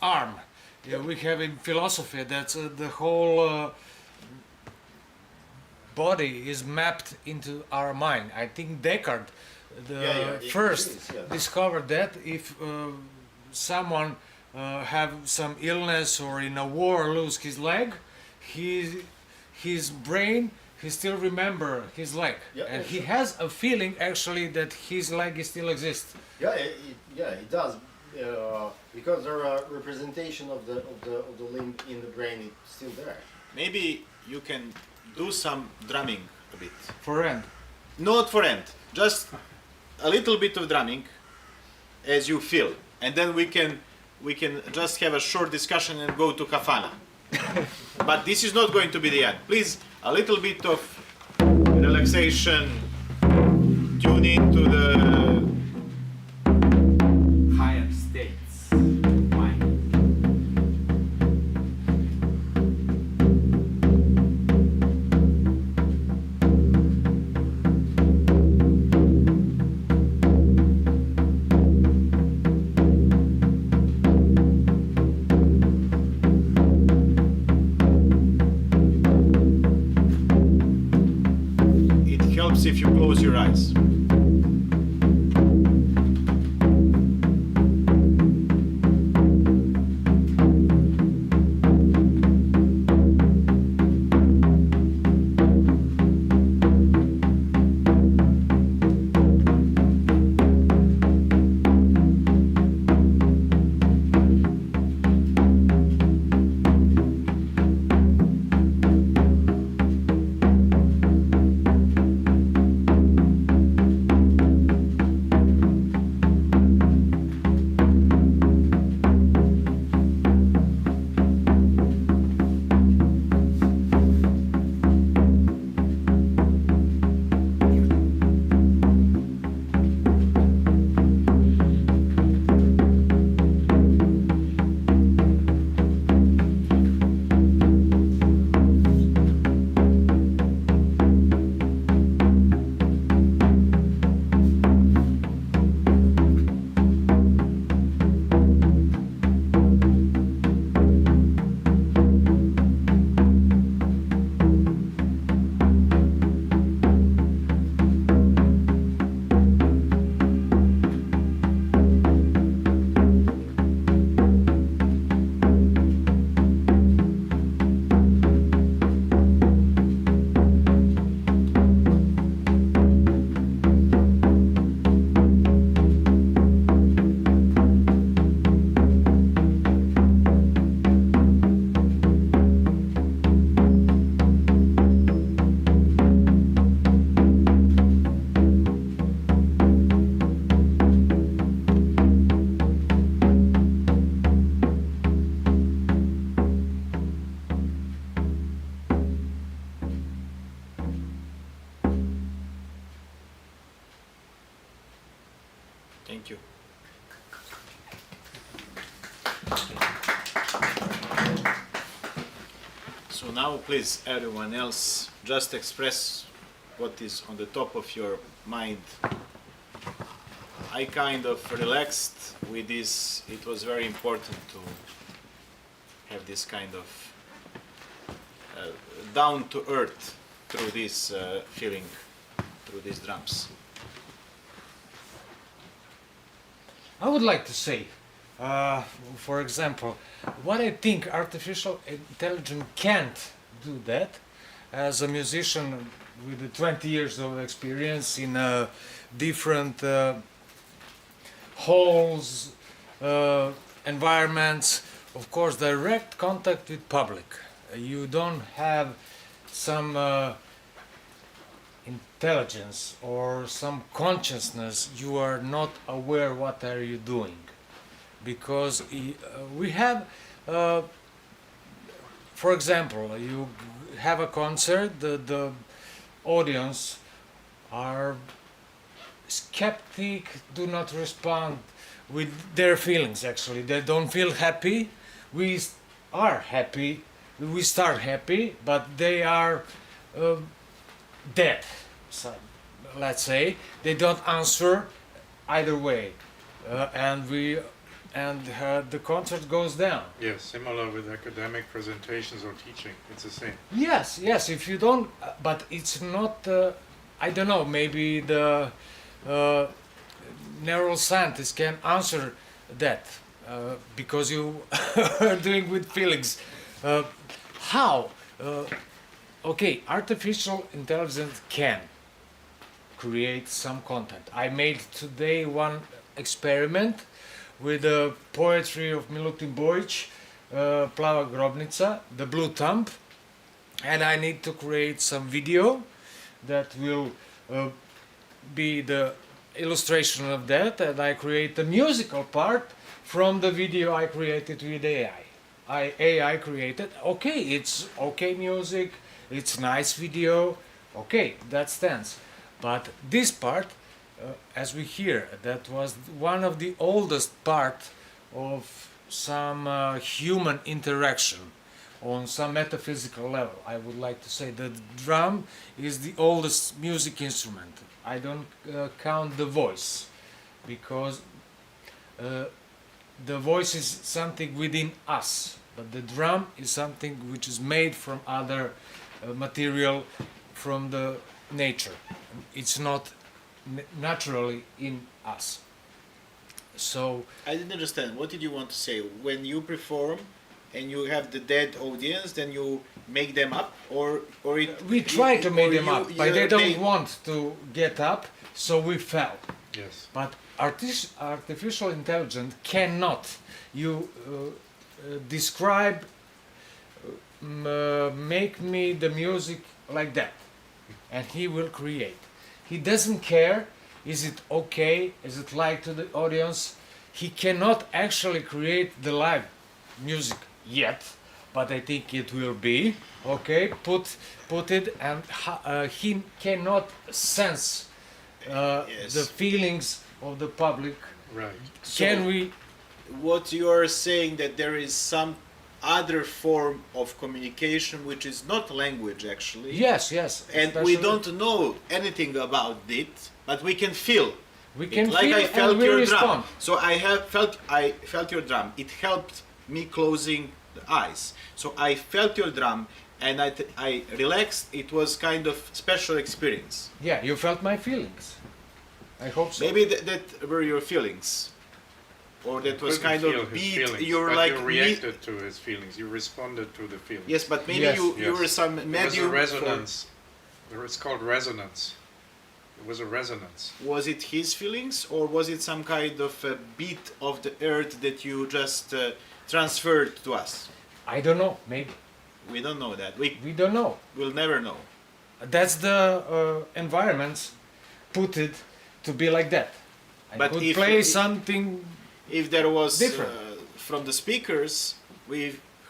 arm. Yeah, we have in philosophy that the whole body is mapped into our mind. I think Descartes, first discovered that if someone have some illness or in a war lose his leg, his brain, he still remember his leg, and he has a feeling actually that his leg still exists. It does, because there are representation of the limb in the brain. It's still there. Maybe you can do some drumming a bit. For end. Not for end, just a little bit of drumming as you feel, and then we can just have a short discussion and go to kafana. But this is not going to be the end. Please, a little bit of relaxation, tune into the Higher states. Mind. It helps if you close your eyes. Thank you. So now please, everyone else, just express what is on the top of your mind. I kind of relaxed with this. It was very important to have this kind of down to earth through this feeling, through these drums. I would like to say, for example, what I think artificial intelligence can't do that. As a musician with 20 years of experience in different halls, environments, of course, direct contact with public. You don't have some intelligence or some consciousness. You are not aware what are you doing, because we have, for example, you have a concert. The audience are skeptic, do not respond with their feelings. Actually, they don't feel happy. We are happy. We start happy, but they are dead. So, let's say they don't answer either way, and the concert goes down. Yes, similar with academic presentations or teaching. It's the same. Yes, yes. If you don't, but it's not. I don't know. Maybe the neuroscientists can answer that because you are doing with feelings. How? Okay, artificial intelligence can create some content. I made today one experiment with the poetry of Milutin Bojić, Plava Grobnica, the Blue Thumb, and I need to create some video that will be the illustration of that, and I create the musical part from the video I created with AI. AI created, okay, it's okay music, it's nice video, okay, that stands. But this part, as we hear, that was one of the oldest part of some human interaction on some metaphysical level. I would like to say that drum is the oldest music instrument. I don't count the voice, because the voice is something within us, but the drum is something which is made from other material from the nature. It's not naturally in us. So I didn't understand. What did you want to say? When you perform and you have the dead audience, then you make them up, or we try to make them up, but they don't want to get up, so we fell. Yes. But artificial intelligence cannot. You describe, make me the music like that, and he will create. He doesn't care, is it okay, is it like to the audience. He cannot actually create the live music yet, but I think it will be, okay, put it, and he cannot sense Yes. the feelings of the public. Right. Can So- we? What you are saying, that there is some other form of communication which is not language actually, Yes, yes. and we especially- don't know anything about it, but we can feel. We can Like feel I felt and we your respond. drum. So I felt your drum. It helped me closing the eyes. So I felt your drum and I relaxed. It was kind of special experience. Yeah, you felt my feelings. I hope so. Maybe that were your feelings, or that was Couldn't kind feel of his beat. feelings, You're but like you reacted to his feelings. You responded to the feelings. Yes, but maybe Yes. you Yes. were some There was a medium. resonance. It's called resonance. It was a resonance. Was it his feelings, or was it some kind of a beat of the earth that you just transferred to us? I don't know. Maybe We don't know that. we don't know. We'll never know. That's the environments put it to be like that. I But could if- play if- something. If there was Different. from the speakers, we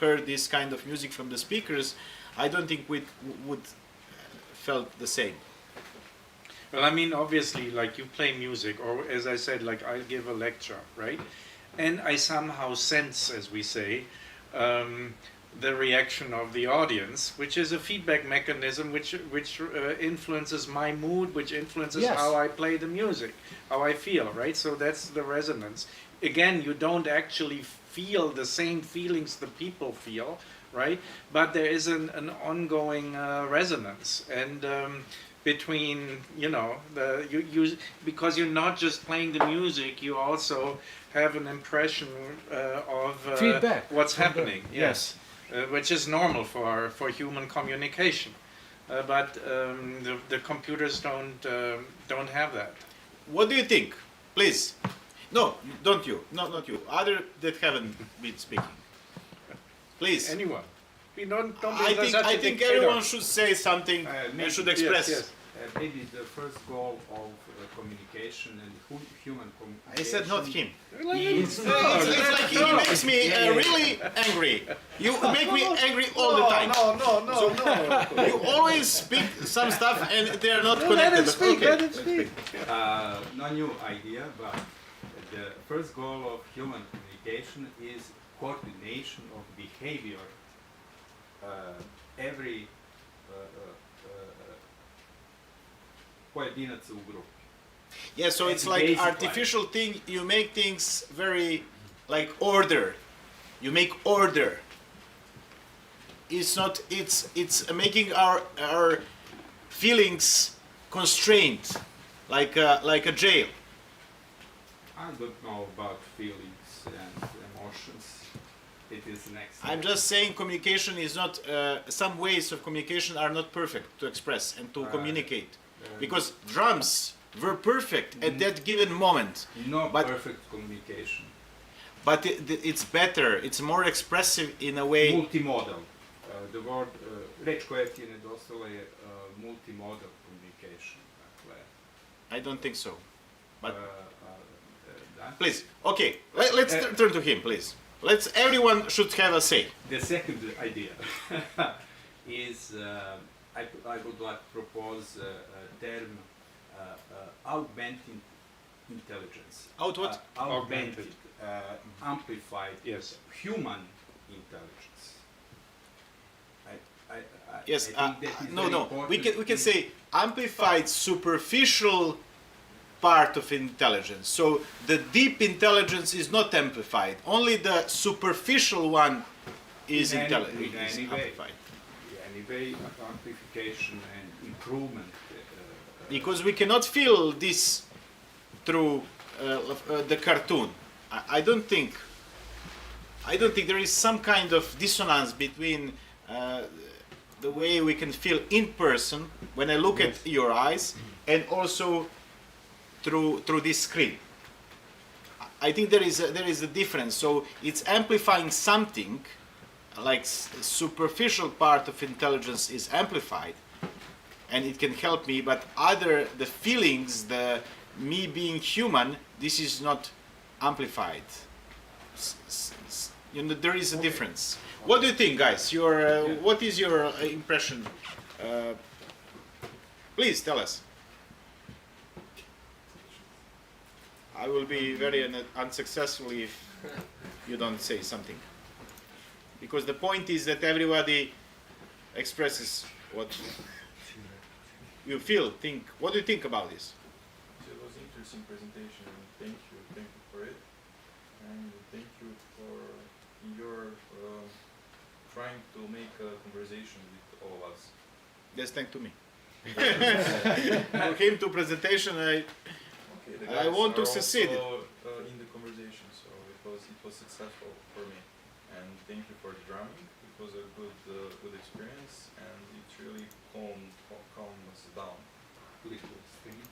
heard this kind of music from the speakers. I don't think we would felt the same. Well, I mean, obviously, like you play music, or as I said, like I give a lecture, right? And I somehow sense, as we say, the reaction of the audience, which is a feedback mechanism which influences my mood, which influences Yes. how I play the music, how I feel, right? So that's the resonance. Again, you don't actually feel the same feelings the people feel, right? But there is an ongoing resonance, and between, you know, because you're not just playing the music, you also have an impression of Feedback what's from the- happening. Yes. Which is normal for human communication, but the computers don't have that. What do you think? Please. No, don't you. No, not you. Other that haven't been speaking. Please. Anyone? We don't be I such a think dictator. everyone should say something and maybe- should express. Yes, yes. Maybe the first goal of communication and human communication. I said not him. Is- It's like he makes me really angry. You make me angry all the time. No. You always speak some stuff and they are not Let connected. him speak. Okay. Let him speak. No new idea, but the first goal of human communication is coordination of behavior. Every pojedinaca u grupi. Yeah, so it's And like basic artificial thing. You make things very like order. You make order. It's not. It's making our feelings constrained, like a jail. I don't know about feelings and emotions. It is next. I'm just saying communication is not. Some ways of communication are not perfect to express and to communicate, because drums were perfect at that given moment. no but- perfect communication. But it's better. It's more expressive in a way. Multimodal. The word reč koja ti nedostala je multimodal communication. Dakle, I don't think so. But da. please, okay. Let's turn to him, please. Everyone should have a say. The second idea is I would like to propose a term augmented intelligence. What? Augmented, amplified, Yes. human intelligence. Yes. I think that is No. very We important can say amplified superficial part of intelligence. So the deep intelligence is not amplified. Only the superficial one is In any intelligent. way. Anyway, amplification and improvement. Because we cannot feel this through the cartoon. I don't think there is some kind of dissonance between the way we can feel in person when I look at your eyes and also through this screen. I think there is a difference. So it's amplifying something, like superficial part of intelligence is amplified, and it can help me. But the feelings, the me being human, this is not amplified. You know, there is a difference. What do you think, guys? What is your impression? Please tell us. I will be very unsuccessful if you don't say something. Because the point is that everybody expresses what you feel, think. What do you think about this? It was an interesting presentation, and thank you for it, and thank you for your trying to make a conversation with all of us. Yes, thank to me. For him to presentation, Okay, the I guys want to are succeed. also, in the conversation, so it was successful for me, and thank you for the drumming. It was a good experience, and it really calmed us down. Little strange.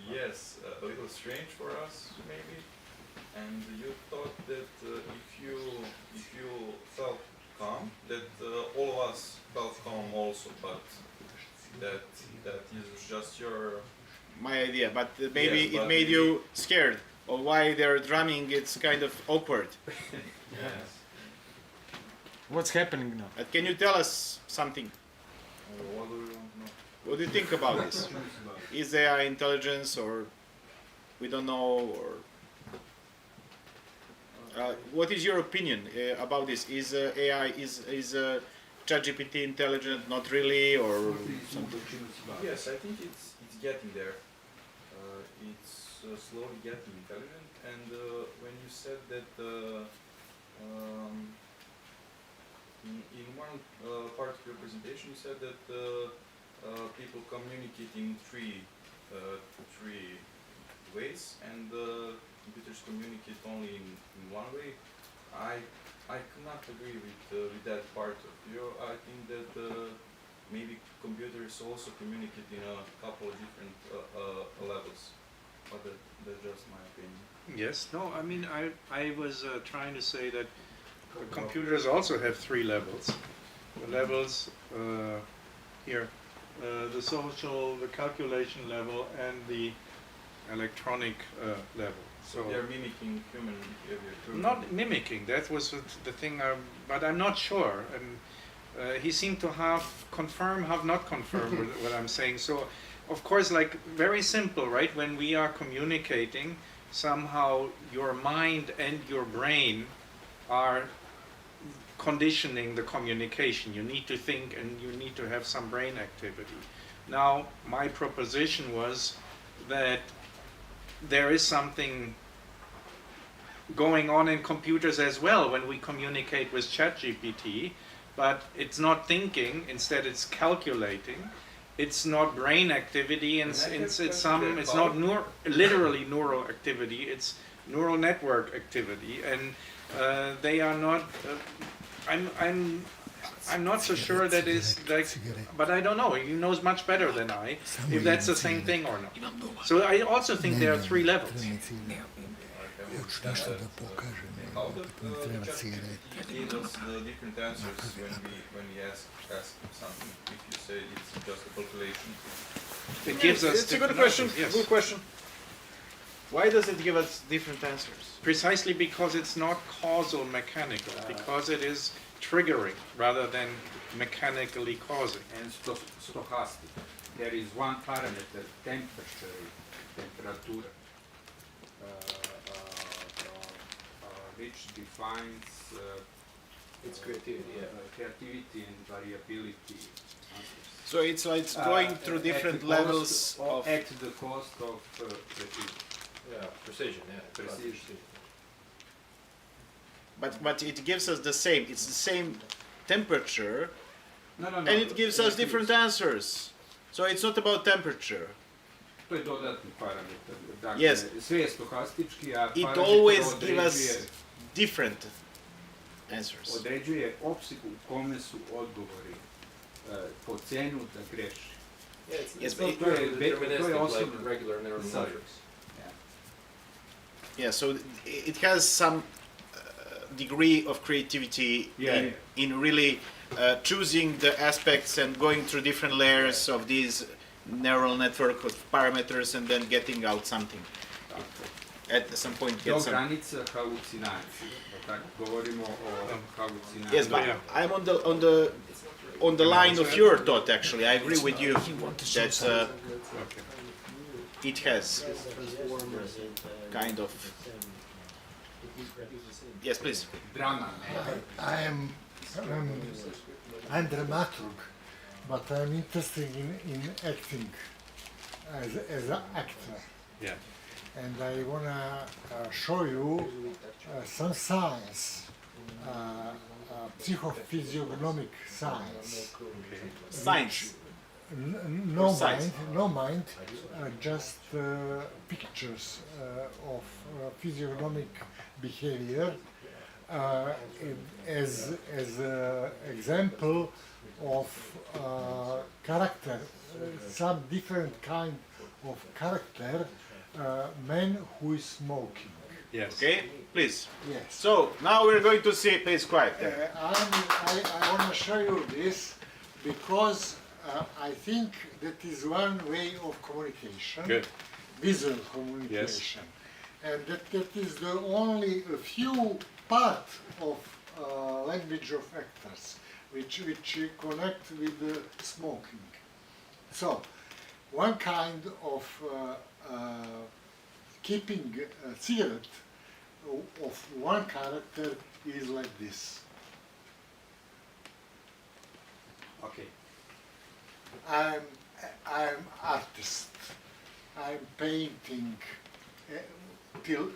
Yes, a little strange for us maybe, and you thought that if you felt calm, that all of us felt calm also, but that is just your. my idea, but maybe Yes, it but made maybe- you scared of why they're drumming. It's kind of awkward. Yes. What's happening now? Can you tell us something? What do you want to know? What do you think about this? Is AI intelligence, or we don't know, or what is your opinion about this? Is AI is Chat GPT intelligent? Not really, or something? Yes, I think it's getting there. It's slowly getting intelligent. And when you said that in one part of your presentation, you said that people communicate in three ways, and computers communicate only in one way. I cannot agree with that part of you. I think that maybe computers also communicate in a couple of different levels, but that's just my opinion. Yes, no, I mean, I was trying to say that computers also have three levels. The levels here, the social, the calculation level, and the electronic level. So they're mimicking human behavior too. Not mimicking, that was the thing, but I'm not sure. And he seemed to have not confirmed what I'm saying. So, of course, like, very simple, right? When we are communicating, somehow your mind and your brain are conditioning the communication. You need to think and you need to have some brain activity. Now, my proposition was that there is something going on in computers as well when we communicate with Chat GPT, but it's not thinking, instead it's calculating. It's not brain activity, and it's not literally neural activity, it's neural network activity, and they are not, I'm not so sure that is like, but I don't know, he knows much better than I, if that's the same thing or not. So I also think there are three levels. How does ChatGPT give us the different answers when we ask something? If you say it's just a calculation, It gives us. It's a good question. Yes. Good question. Why does it give us different answers? Precisely because it's not causal mechanical, because it is triggering rather than mechanically causing. And stochastic. There is one parameter, temperature, which defines It's creativity, creativity and variability. So it's like going through different levels of. At the cost of creativity. precision, Precision. But it gives us the same. It's the same temperature, No. and it gives us different answers. So it's not about temperature. To je dodatni parametar. Dakle, Yes. sve je stohastički, a It parametar always gives us different answers. određuje opseg u kome su odgovori po cenu da greši. It's but not it- purely to je deterministic also- like regular neural Sorry. networks. Yeah. So it has some degree of creativity in really choosing the aspects and going through different layers of these neural network of parameters and then getting out something. At some point, Do get some. granica halucinacije. Tako govorimo o halucinaciji. Yes, but Yeah. I'm on the line of your thought. Actually, I agree with you that it has kind of. Yes, please. Drama. I'm dramaturg, but I'm interested in acting as an actor. Yeah. And I want to show you some science, psychophysiognomic science. Science. No Science. mind, no mind, just pictures of physiognomic behavior as an example of character, some different kind of character, man who is smoking. Yes. Okay, please. Yes. So now we're going to see. Please, quiet. There. I want to show you this because I think that is one way of communication, Good. visual communication, and that is the only a few part of language of actors which connect with the smoking. So, one kind of keeping a cigarette of one character is like this. Okay. I'm artist. I'm painting.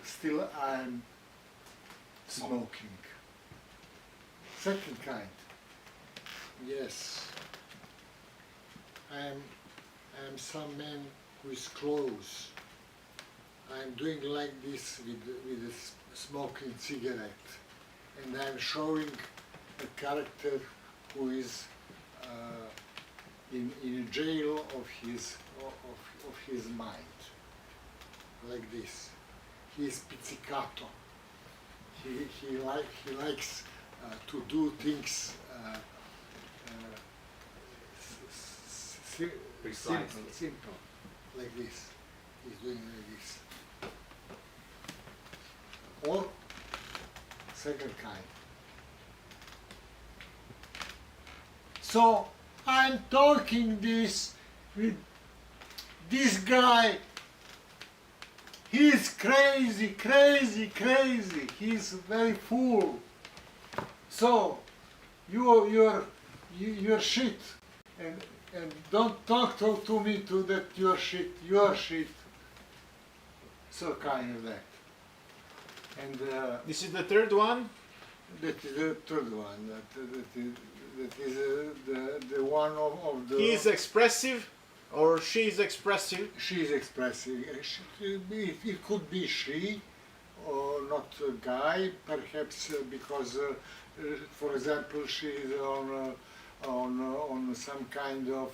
Still I'm smoking. Second kind. Yes. I'm some man who is close. I'm doing like this with a smoking cigarette, and I'm showing a character who is in a jail of his mind, like this. He is pizzicato. He likes to do things simple, like this. He's doing like this. Or second kind. So I'm talking this with this guy. He's crazy, crazy, crazy. He's very fool. So you're shit, and don't talk to me to that you're shit. So kind of that. And This is the third one. that is the third one. That is the one of the. He is expressive, or she is expressive. She is expressive. It could be she, or not a guy. Perhaps because, for example, she is on some kind of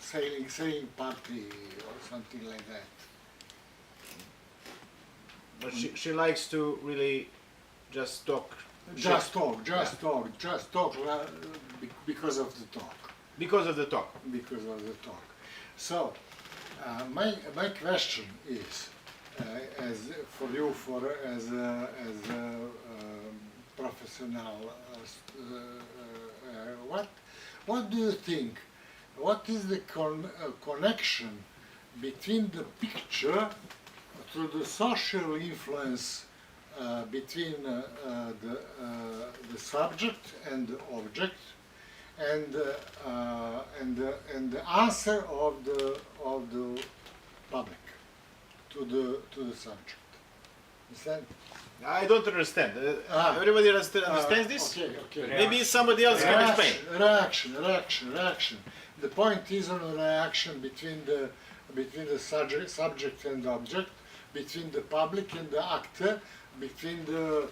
sailing party or something like that. But she likes to really just talk. Just talk because of the talk. Because of the talk. Because of the talk. So, my question is, as for you, as a professional, what do you think? What is the connection between the picture to the social influence between the subject and the object, and the answer of the public to the subject? Understand? I don't understand. Everybody understands this? Okay. Maybe somebody else can explain. Reaction. The point is on a reaction between the subject and the object, between the public and the actor, between the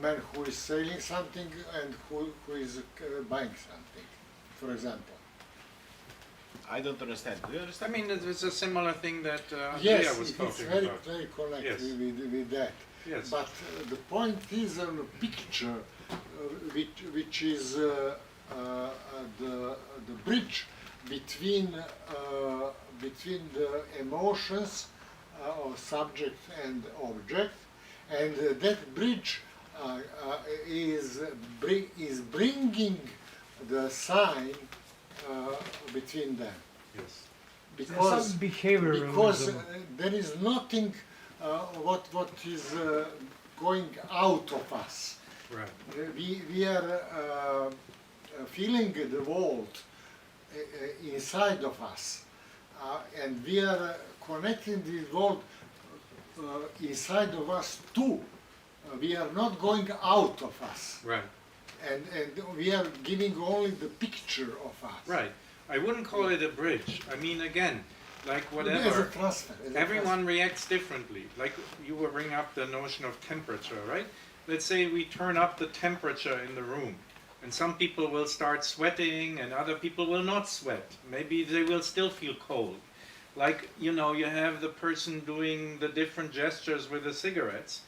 man who is selling something and who is buying something, for example. I don't understand. Do you I understand? mean, it's a similar thing that Andrija Yes, was it's talking very, about. very connected Yes. with that. Yes. But the point is on a picture which is the bridge between the emotions of subject and object, and that bridge is bringing the sign between them. Yes. Because some behaviorism. because there is nothing what is going out of us. Right. We are feeling the world inside of us, and we are connecting the world inside of us too. We are not going out of us, Right. and we are giving only the picture of us. Right. I wouldn't call it a bridge. I mean, again, like As a whatever. transfer. as a Everyone reacts differently. Like you were bringing up the notion of temperature, right? Let's say we turn up the temperature in the room, and some people will start sweating and other people will not sweat. Maybe they will still feel cold. Like, you know, you have the person doing the different gestures with the cigarettes,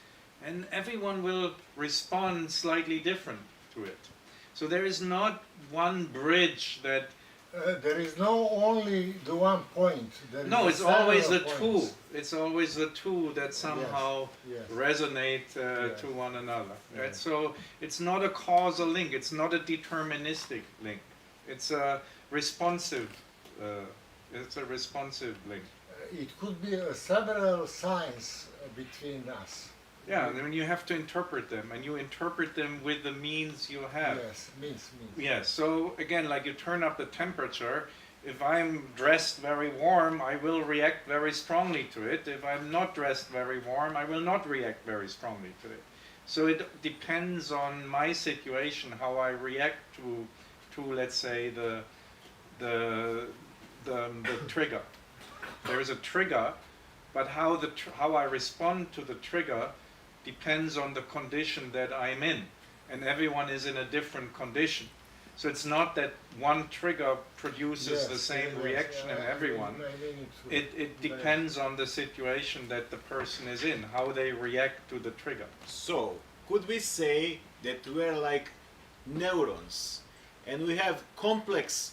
and everyone will respond slightly different to it. So there is not one bridge that There is no only the one point. There No, is it's always the several two. points. It's always the two that somehow Yes. resonate Yes. to one another. Yeah. Right? So it's not a causal link. It's not a deterministic link. It's a responsive. It's a responsive link. It could be several signs between us. Yeah, I mean you have to interpret them, and you interpret them with the means you have. Yes, means. Yes. So again, like you turn up the temperature. If I'm dressed very warm, I will react very strongly to it. If I'm not dressed very warm, I will not react very strongly to it. So it depends on my situation how I react to let's say the trigger. There is a trigger, but how I respond to the trigger depends on the condition that I'm in, and everyone is in a different condition. So it's not that one trigger produces the same reaction in everyone. It depends on the situation that the person is in, how they react to the trigger. So, could we say that we are like neurons and we have complex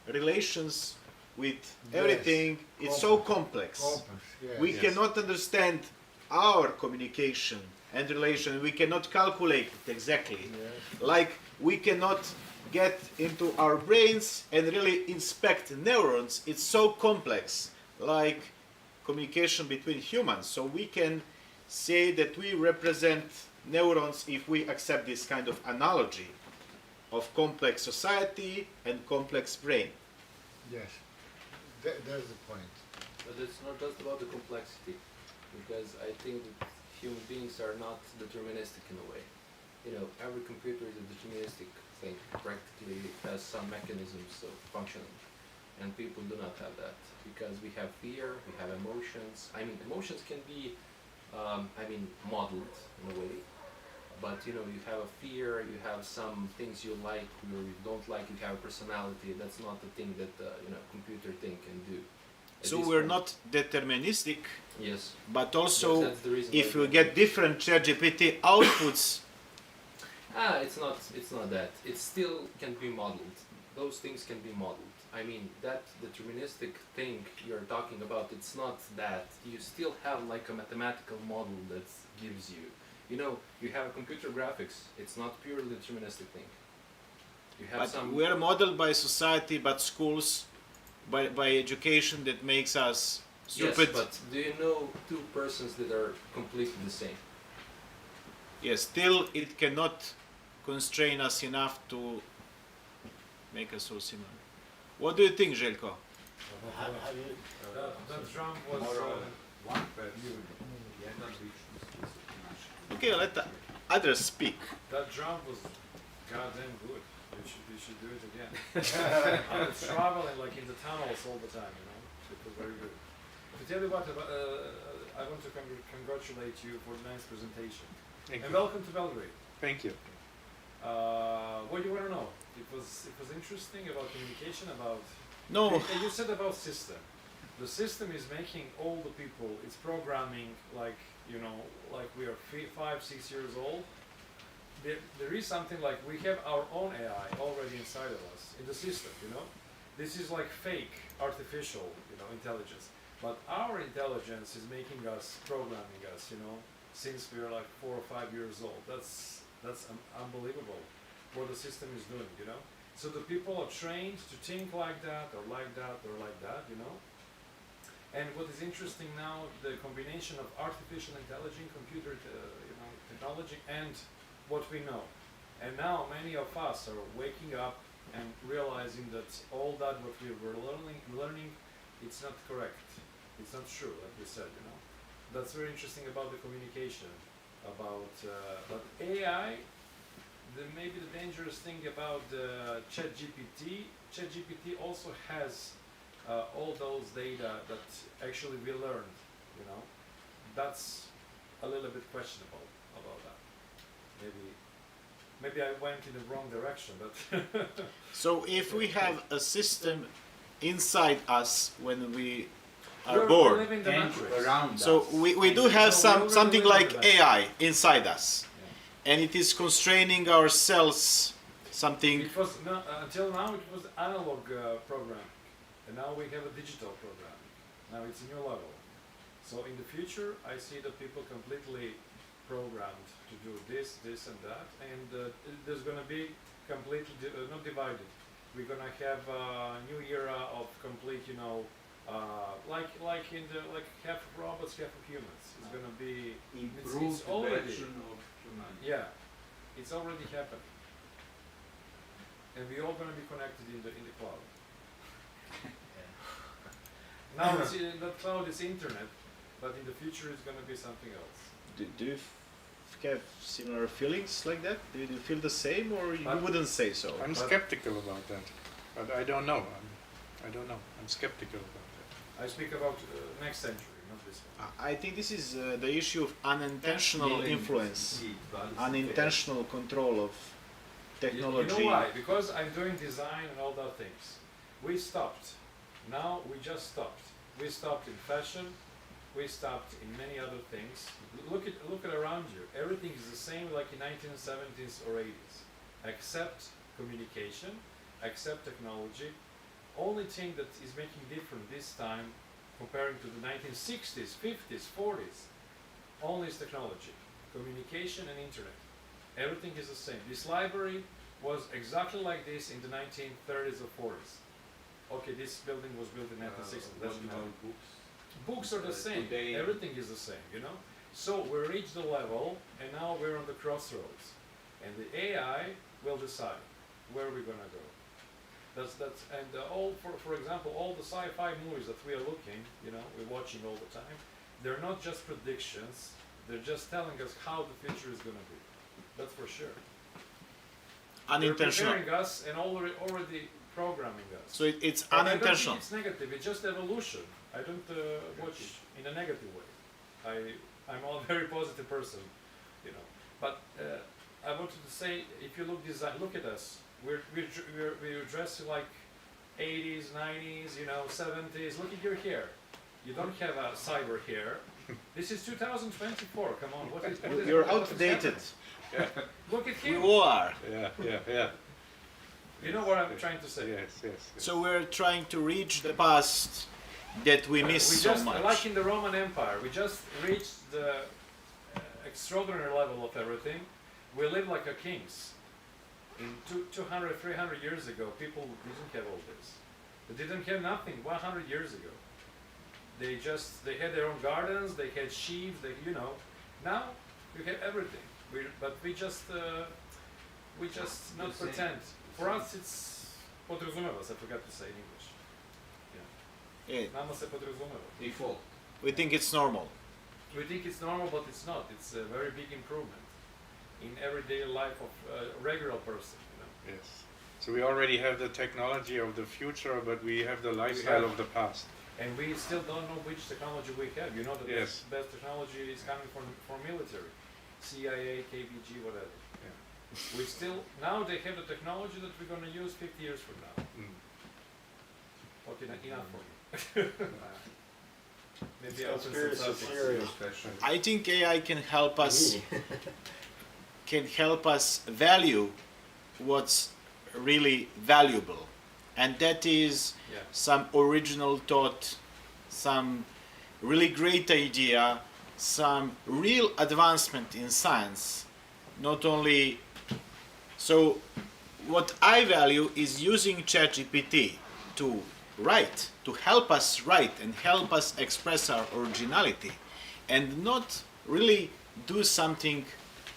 relations with everything? It's so complex. We Yes. cannot understand our communication and relation. We cannot calculate it exactly. Like we cannot get into our brains and really inspect neurons. It's so complex, like communication between humans. So we can say that we represent neurons if we accept this kind of analogy of complex society and complex brain. Yes, there's the point. But it's not just about the complexity, because I think that human beings are not deterministic in a way. You know, every computer is a deterministic thing, practically has some mechanisms of functioning. And people do not have that, because we have fear, we have emotions. I mean, emotions can be, modeled in a way. But, you know, you have a fear, you have some things you like or you don't like, you have a personality. That's not the thing that, computer thing can do. So we're not deterministic, Yes. but also That's the reason if why you get different Chat GPT outputs, It's not that. It still can be modeled. Those things can be modeled. I mean, that deterministic thing you're talking about, it's not that. You still have like a mathematical model that gives you. You know, you have computer graphics. It's not purely deterministic thing. You have but some. we are modeled by society, but schools, by education that makes us stupid. Yes, but do you know two persons that are completely the same? Yes, still it cannot constrain us enough to make us so similar. What do you think, Željko? That drum was one person. Okay, let the others speak. That drum was goddamn good. We should do it again. I was traveling like in the tunnels all the time, you know. It was very good. To tell you what, I want to congratulate you for the nice presentation. Thank And you. welcome to Belgrade. Thank you. What do you want to know? It was interesting about communication, about. No, You said about system. The system is making all the people. It's programming like like we are 5, 6 years old. There is something like we have our own AI already inside of us in the system. You know, this is like fake artificial intelligence. But our intelligence is making us, programming us. You know, since we are like 4 or 5 years old. That's unbelievable what the system is doing. You know. So the people are trained to think like that, or like that, or like that, you know. And what is interesting now, the combination of artificial intelligence, computer, technology, and what we know. And now many of us are waking up and realizing that all that what we were learning, it's not correct. It's not true, like we said, you know. That's very interesting about the communication, about but AI. Maybe the dangerous thing about Chat GPT. Chat GPT also has all those data that actually we learned. You know, that's a little bit questionable about that. Maybe I went in the wrong direction, but. so if we have a system inside us when we are We're born, living the matrix. Around so we do have So we're something really like living AI inside us, and it is constraining our cells something. It was until now it was analog programming, and now we have a digital programming. Now it's a new level. So in the future, I see that people completely programmed to do this, this, and that, and there's going to be completely not divided. We're going to have a new era of complete, you know, like in the half robots, half humans. It's going to be Improved it's already version of humanity. yeah, it's already happening, and we're all going to be connected in the cloud. Now it's, that cloud is internet, but in the future it's going to be something else. Do you have similar feelings like that? Do you feel the same, or you But- wouldn't say so? I'm skeptical about that, but I don't know. I don't know. I'm skeptical about that. I speak about next century, not this one. I think this is the issue of unintentional Feeling influence, indeed, but it's unintentional control of technology. You know why? Because I'm doing design and all that things. We stopped. Now we just stopped. We stopped in fashion. We stopped in many other things. Look at around you. Everything is the same like in 1970s or 80s, except communication, except technology. Only thing that is making different this time, comparing to the 1960s, 50s, 40s, only is technology, communication and internet. Everything is the same. This library was exactly like this in the 1930s or 40s. Okay, this building was built in 1960s. what Doesn't matter. about books? Books are the same. Today- Everything is the same, you know. So we reached the level, and now we're on the crossroads, and the AI will decide where we're gonna go. That's and all for example, all the sci-fi movies that we are looking, you know, we're watching all the time. They're not just predictions. They're just telling us how the future is gonna be. That's for sure. They're Unintentional. preparing us and already programming us. So it's And I don't unintentional. think it's negative. It's just evolution. I don't watch in a negative way. I'm a very positive person, you know. But I wanted to say, if you look at us. We're dressed like 80s, 90s, you know, 70s. Look at your hair. You don't have a cyber hair. This is 2024. Come on, what is You're what is outdated. happening? Look at him. You are. Yeah. You know what I'm trying to say. Yes. So we're trying to reach the past that we miss We so just, much. like in the Roman Empire, we just reached the extraordinary level of everything. We live like a kings. In 200, 300 years ago, people didn't have all this. They didn't have nothing 100 years ago. They had their own gardens, they had sheep, you know. Now, you have everything. But we just not The same. pretend. For us, it's подразумева, I forgot to say in English. Yeah, Nama se подразумева. Default. we think it's normal. We think it's normal, but it's not. It's a very big improvement in everyday life of a regular person, you know. Yes. So we already have the technology of the future, but we have the lifestyle of the past. And we still don't know which technology we have. You know that Yes. the best technology is coming from military, CIA, KBG, whatever. Yeah. We still now they have the technology that we're going to use 50 years from now. Mm. Okay, enough for you. Maybe I'll open some Conspiracy subjects. theory. I think AI can help us value what's really valuable, and that is Yeah. some original thought, some really great idea, some real advancement in science. Not only so, what I value is using Chat GPT to write, to help us write and help us express our originality, and not really do something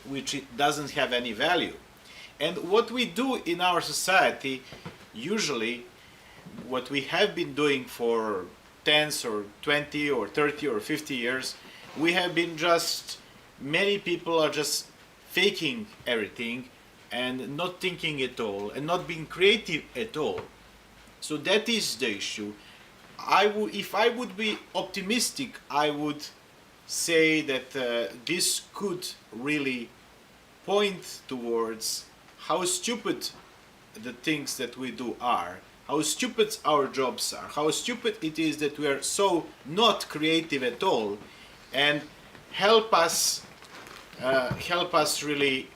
which it doesn't have any value. And what we do in our society, usually, what we have been doing for 10 or 20 or 30 or 50 years, we have been many people are just faking everything and not thinking at all and not being creative at all. So that is the issue. If I would be optimistic, I would say that this could really point towards how stupid the things that we do are, how stupid our jobs are, how stupid it is that we are so not creative at all, and help us really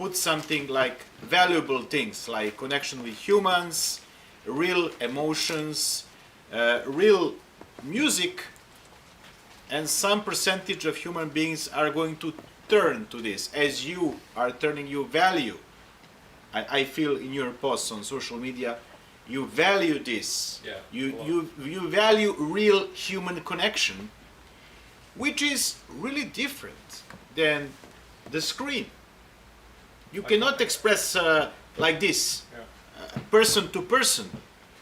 put something like valuable things, like connection with humans, real emotions, real music, and some percentage of human beings are going to turn to this, as you are turning your value. I feel in your posts on social media, you value this. Yeah, You value real human connection, which is really different than the screen. You cannot express like this, person to person.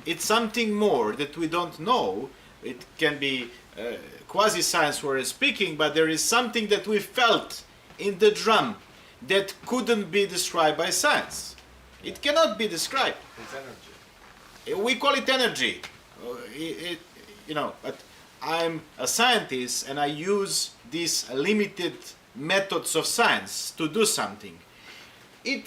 It's something more that we don't know. It can be quasi-science we're speaking, but there is something that we felt in the drum that couldn't be described by science. It cannot be described. It's energy. We call it energy. But I'm a scientist and I use these limited methods of science to do something. At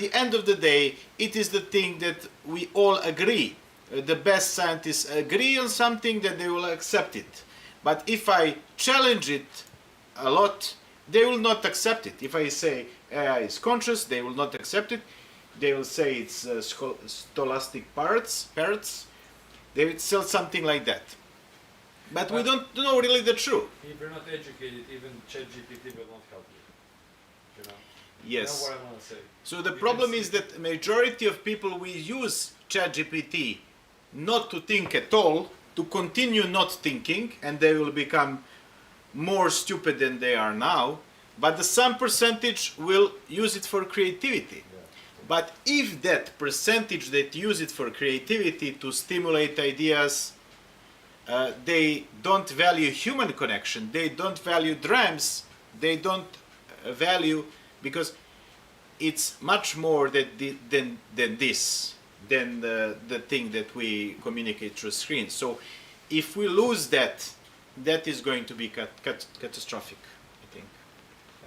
the end of the day, it is the thing that we all agree. The best scientists agree on something, that they will accept it. But if I challenge it a lot, they will not accept it. If I say AI is conscious, they will not accept it. They will say it's stochastic parrots. They will sell something like that. But we don't know really the truth. If you're not educated, even Chat GPT will not help you. You know? Yes. You know what I want to say. So the You problem can is see- that majority of people will use Chat GPT not to think at all, to continue not thinking, and they will become more stupid than they are now. But the some percentage will use it for creativity. But if that percentage that use it for creativity to stimulate ideas, they don't value human connection, they don't value drams, they don't value, because it's much more than this, than the thing that we communicate through screens. So if we lose that, that is going to be catastrophic, I think.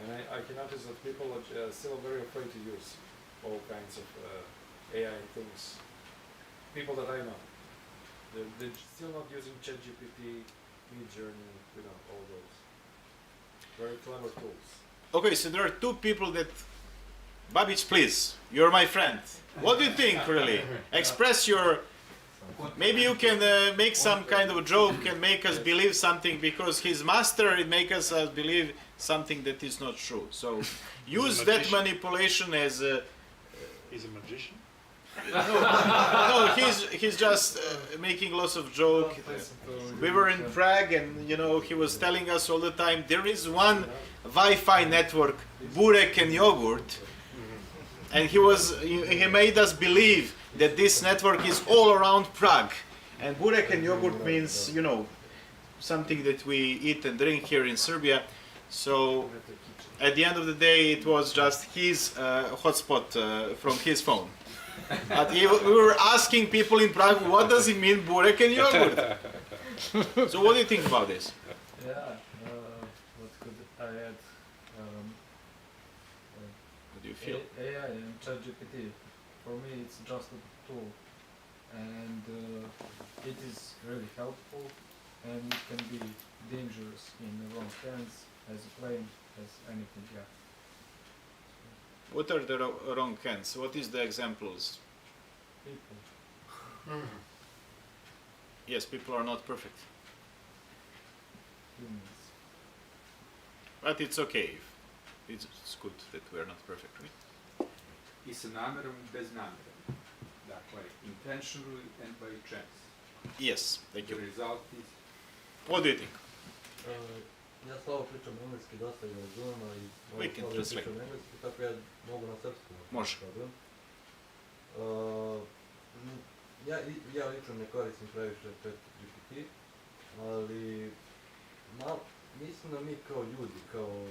And I can notice that people are still very afraid to use all kinds of AI things. People that I know, they're still not using ChatGPT, Midjourney, all those very clever tools. Okay, so there are two people that... Bojić, please, you're my friend. What do you think, really? Express your... Maybe you can make some kind of joke and make us believe something, because his master make us believe something that is not true. So use that manipulation as... He's a magician. No, he's just making lots of joke. We were in Prague, and he was telling us all the time there is one Wi-Fi network, Burek and Yogurt, and he made us believe that this network is all around Prague. And Burek and Yogurt means something that we eat and drink here in Serbia. So at the end of the day, it was just his hotspot from his phone. But we were asking people in Prague, what does it mean, burek and yogurt? So what do you think about this? Yeah, what could I add? What do you feel? AI and ChatGPT, for me it's just a tool, and it is really helpful, and it can be dangerous in the wrong hands, as plain as anything, yeah. What are the wrong hands? What is the examples? People, Yes, people are not perfect. humans. But it's okay. It's good that we are not perfect, right? I sa namerom i bez namere. Dakle, intentionally and by chance. Yes, thank The you. result is What do you think? Ja slabo pričam engleski, dosta ga razumem, ali We can slabo translate. pričam engleski, tako ja mogu na srpskom. Može. Problem. Ja lično ne koristim previše Chat GPT, ali mislim da mi kao ljudi, kao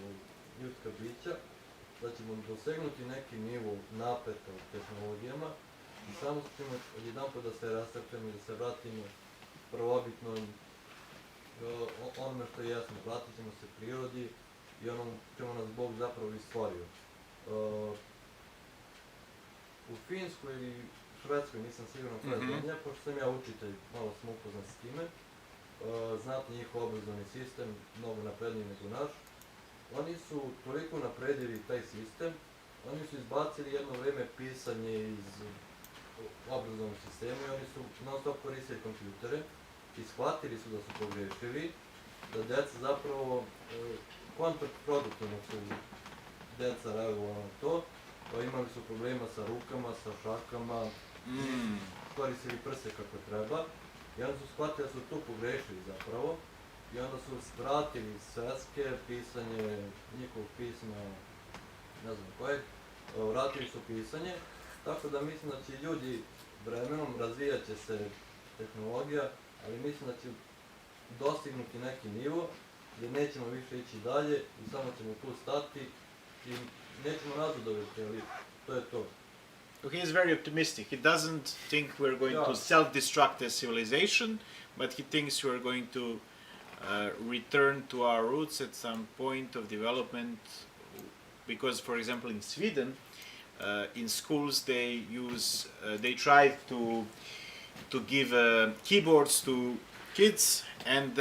ljudska bića, da ćemo dosegnuti neki nivo napeta u tehnologijama i samo ćemo odjedanput da se rastrčemo i da se vratimo prvobitnom onome što je jasno, vratit ćemo se prirodi i onom čemu nas Bog zapravo i stvorio. U Finskoj i Švedskoj nisam sigurno koja zemlja, pošto sam ja učitelj, malo sam upoznat s time, znatno njihov obrazovni sistem, mnogo napredniji nego naš. Oni su toliko napredili taj sistem, oni su izbacili jedno vrijeme pisanje iz obrazovnog sistema i oni su non stop koristili kompjutere i shvatili su da su pogrešili, da djeca zapravo kontraproduktivno su djeca reagovala na to, pa imali su problema sa rukama, sa šakama, koristili prse kako treba i onda su shvatili da su tu pogrešili zapravo i onda su vratili sveske, pisanje njihovog pisma, ne znam kojeg, vratili su pisanje, tako da mislim da će ljudi vremenom razvijat će se tehnologija, ali mislim da će dostignuti neki nivo gdje nećemo više ići dalje i samo ćemo tu stati i nećemo nazadovati, ali to je to. He is very optimistic. He doesn't think we're going to self-destruct as civilization, but he thinks we're going to return to our roots at some point of development. Because, for example, in Sweden, in schools they try to give keyboards to kids and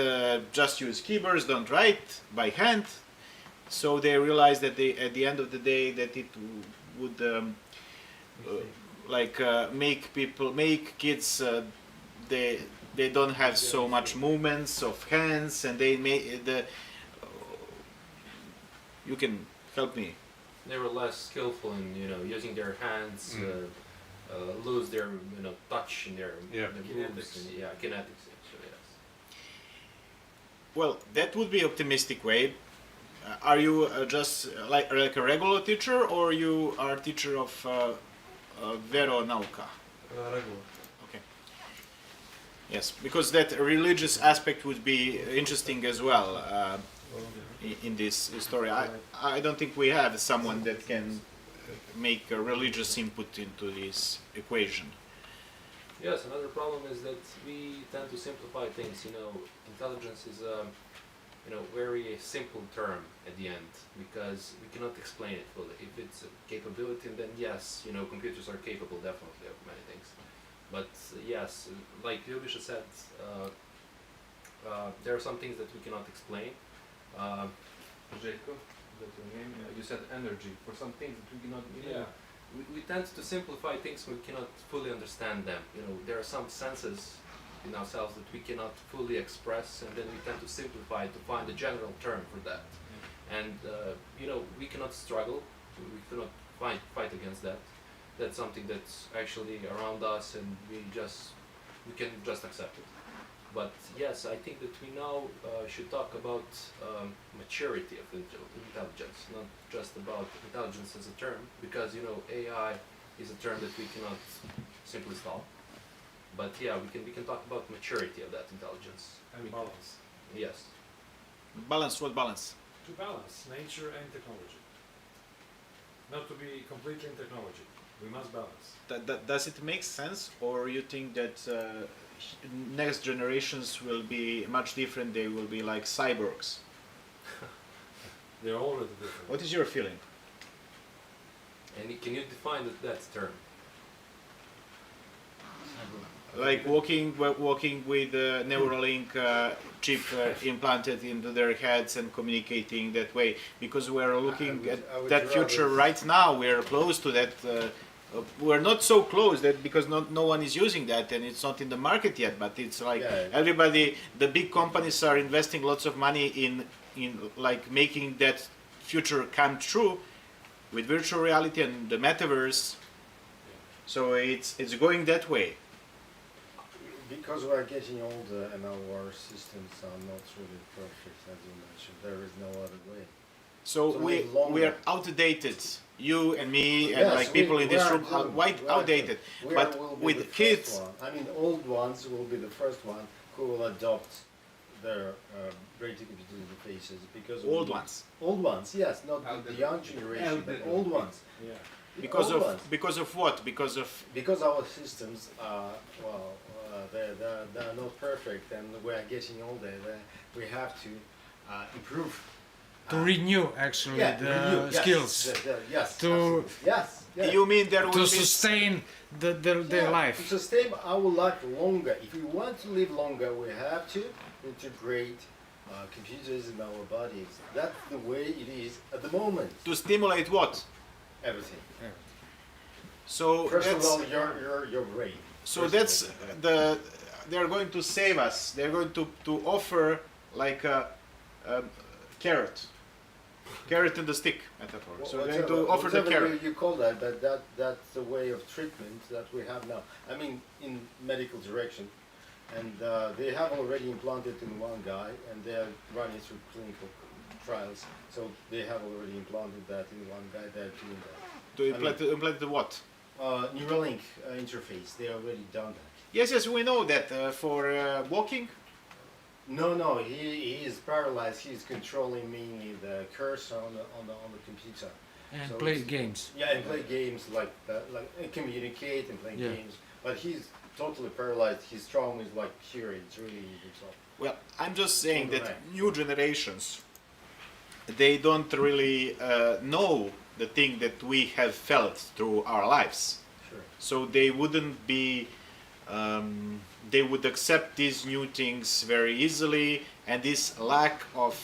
just use keyboards, don't write by hand. So they realize that at the end of the day that it would make kids they don't have so much movements of hands, and they you can help me. They were less skillful in using their hands, lose their touch in their moves and kinetics. So yes. Well, that would be optimistic way. Are you just like a regular teacher, or you are a teacher of veronauka? Regular. Okay. Yes, because that religious aspect would be interesting as well in this story. I don't think we have someone that can make a religious input into this equation. Yes, another problem is that we tend to simplify things. Intelligence is a very simple term at the end, because we cannot explain it fully. If it's a capability, then yes, computers are capable definitely of many things. But yes, like Ljubiša said, there are some things that we cannot explain. Jacob, that's your name. You said energy. For some things that we cannot. We tend to simplify things when we cannot fully understand them. There are some senses in ourselves that we cannot fully express, and then we tend to simplify to find a general term for that. And we cannot struggle. We cannot fight against that. That's something that's actually around us, and we can just accept it. But yes, I think that we now should talk about maturity of intelligence, not just about intelligence as a term, because AI is a term that we cannot simply stop. But yeah, we can talk about maturity of that intelligence. And balance. Yes. Balance, what balance? To balance nature and technology. Not to be completely in technology. We must balance. Does it make sense, or you think that next generations will be much different? They will be like cyborgs. They're already different. What is your feeling? And can you define that term? Like walking with a Neuralink chip implanted into their heads and communicating that way, because we're looking at that future right now. We're close to that. We're not so close that because no one is using that, and it's not in the market yet. But it's like everybody, the big companies are investing lots of money in like making that future come true with virtual reality and the metaverse. So it's going that way. Because we are getting older and our systems are not really perfect, as you mentioned, there is no other way. So we are outdated. You and me and like people in this room are quite outdated. But with kids, I mean, old ones will be the first one who will adopt their radical interfaces, because old ones, yes, not the young generation, but old ones. Yeah. Because of what? Because our systems are they're not perfect, and we are getting older. We have to improve. To renew actually the skills. Yes. Yes. You mean there will to be sustain their life. To sustain our life longer. If we want to live longer, we have to integrate computers in our bodies. That's the way it is at the moment. To stimulate what? Everything. So First of that's, all, your brain. so First that's of all, they're going to save us. They're going to offer like a carrot and the stick metaphor. So they're going to offer the whatever carrot. you call that, but that's the way of treatment that we have now. I mean, in medical direction, and they have already implanted in one guy, and they are running through clinical trials. So they have already implanted that in one guy. They're doing that. To implant the what? Neuralink interface. They already done that. Yes, we know that for walking. No, he is paralyzed. He's controlling mainly the cursor on the computer. And So play it's- games. Yeah, and play games like communicate and play Yeah. games. But he's totally paralyzed. His trauma is like here. It's really himself. Well, I'm just saying On the that back. new generations, they don't really know the thing that we have felt through our lives. Sure. So they wouldn't be, they would accept these new things very easily, and this lack of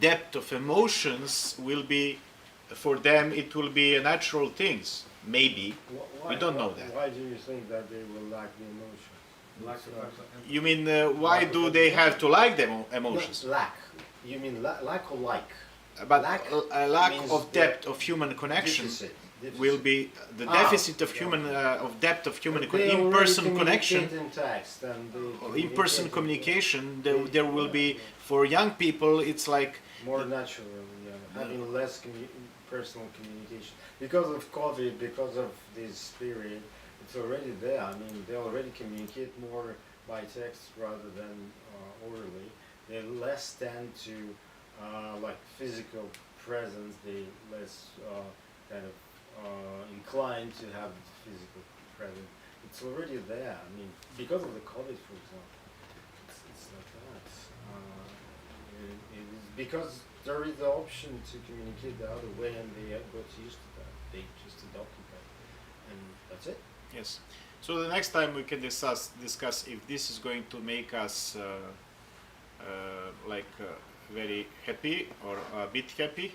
depth of emotions will be, for them, it will be a natural things. Maybe. We don't know that. Why do you think that they will lack the emotion? You mean, why do they have to like the emotions? No, lack. You mean lack or like? But Lack a lack means of depth of human connection Deficit. will be the deficit of human of depth of human They already in-person connection. communicate in text and they In-person communicate communication, there will be for young people. It's like more natural, having less personal communication. Because of COVID, because of this period, it's already there. I mean, they already communicate more by text rather than orally. They less tend to like physical presence. They less kind of inclined to have physical presence. It's already there. I mean, because of the COVID, for example, it's like that. It is because there is the option to communicate the other way, and they got used to that. They just adopted that, and that's it. yes. So the next time we can discuss if this is going to make us very happy or a bit happy,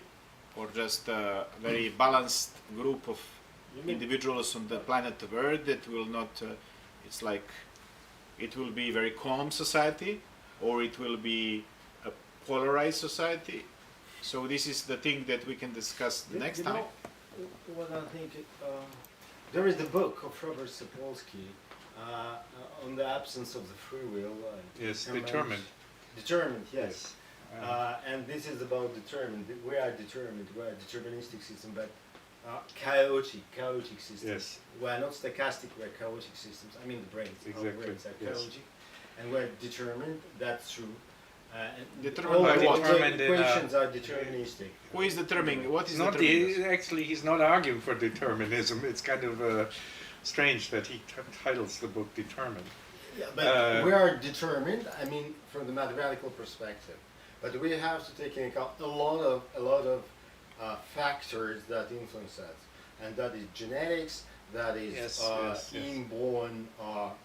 or just a very balanced group of individuals on the planet Earth that will not, it's like, it will be very calm society, or it will be a polarized society. So this is the thing that we can discuss the next time. Know, what I think, there is the book of Robert Sapolsky on the absence of the free will. Yes, and determined. Determined, yes. And this is about determined. We are determined. We are a deterministic system, but chaotic systems. Yes. We are not stochastic. We are chaotic systems. I mean, the brains. Our Exactly, brains are yes. chaotic, and we are determined. That's true. And Determined all by the what? Determined in, equations are deterministic. Who is determining? What is Not determinism? actually, he's not arguing for determinism. It's kind of strange that he titles the book "Determined." Yeah, but we are determined. I mean, from the mathematical perspective, but we have to take into account a lot of factors that influence us, and that is genetics. That is Yes, inborn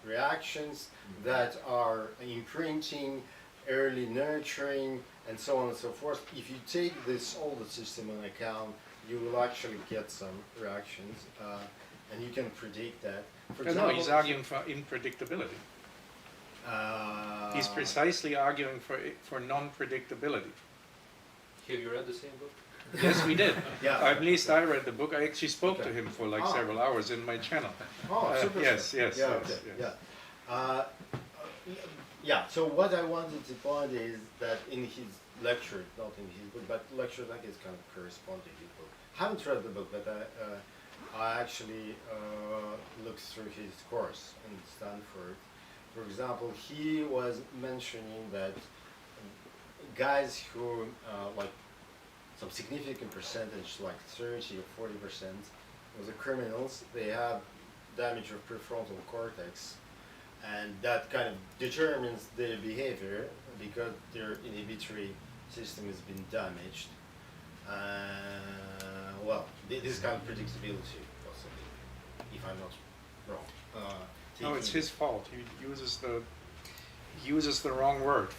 reactions that are imprinting, early nurturing, and so on and so forth. If you take this all the system into account, you will actually get some reactions, and you can predict that. For No, example, he's arguing for unpredictability. He's precisely arguing for non-predictability. Have you read the same book? Yes, we did. Yeah. At least I read the book. I actually spoke to Okay. him for like Ah. several hours in my channel. Oh, super. Yes, super. yes, Yeah, yes, okay, yes. yeah. Yeah, so what I wanted to point is that in his lecture, not in his book, but lecture like is kind of correspond to his book. I haven't read the book, but I actually looked through his course in Stanford. For example, he was mentioning that guys who like some significant percentage, like 30 or 40% of the criminals, they have damage of prefrontal cortex, and that kind of determines their behavior because their inhibitory system has been damaged. Well, this kind of predictability, possibly, if I'm not wrong. No, it's his fault. He uses the wrong word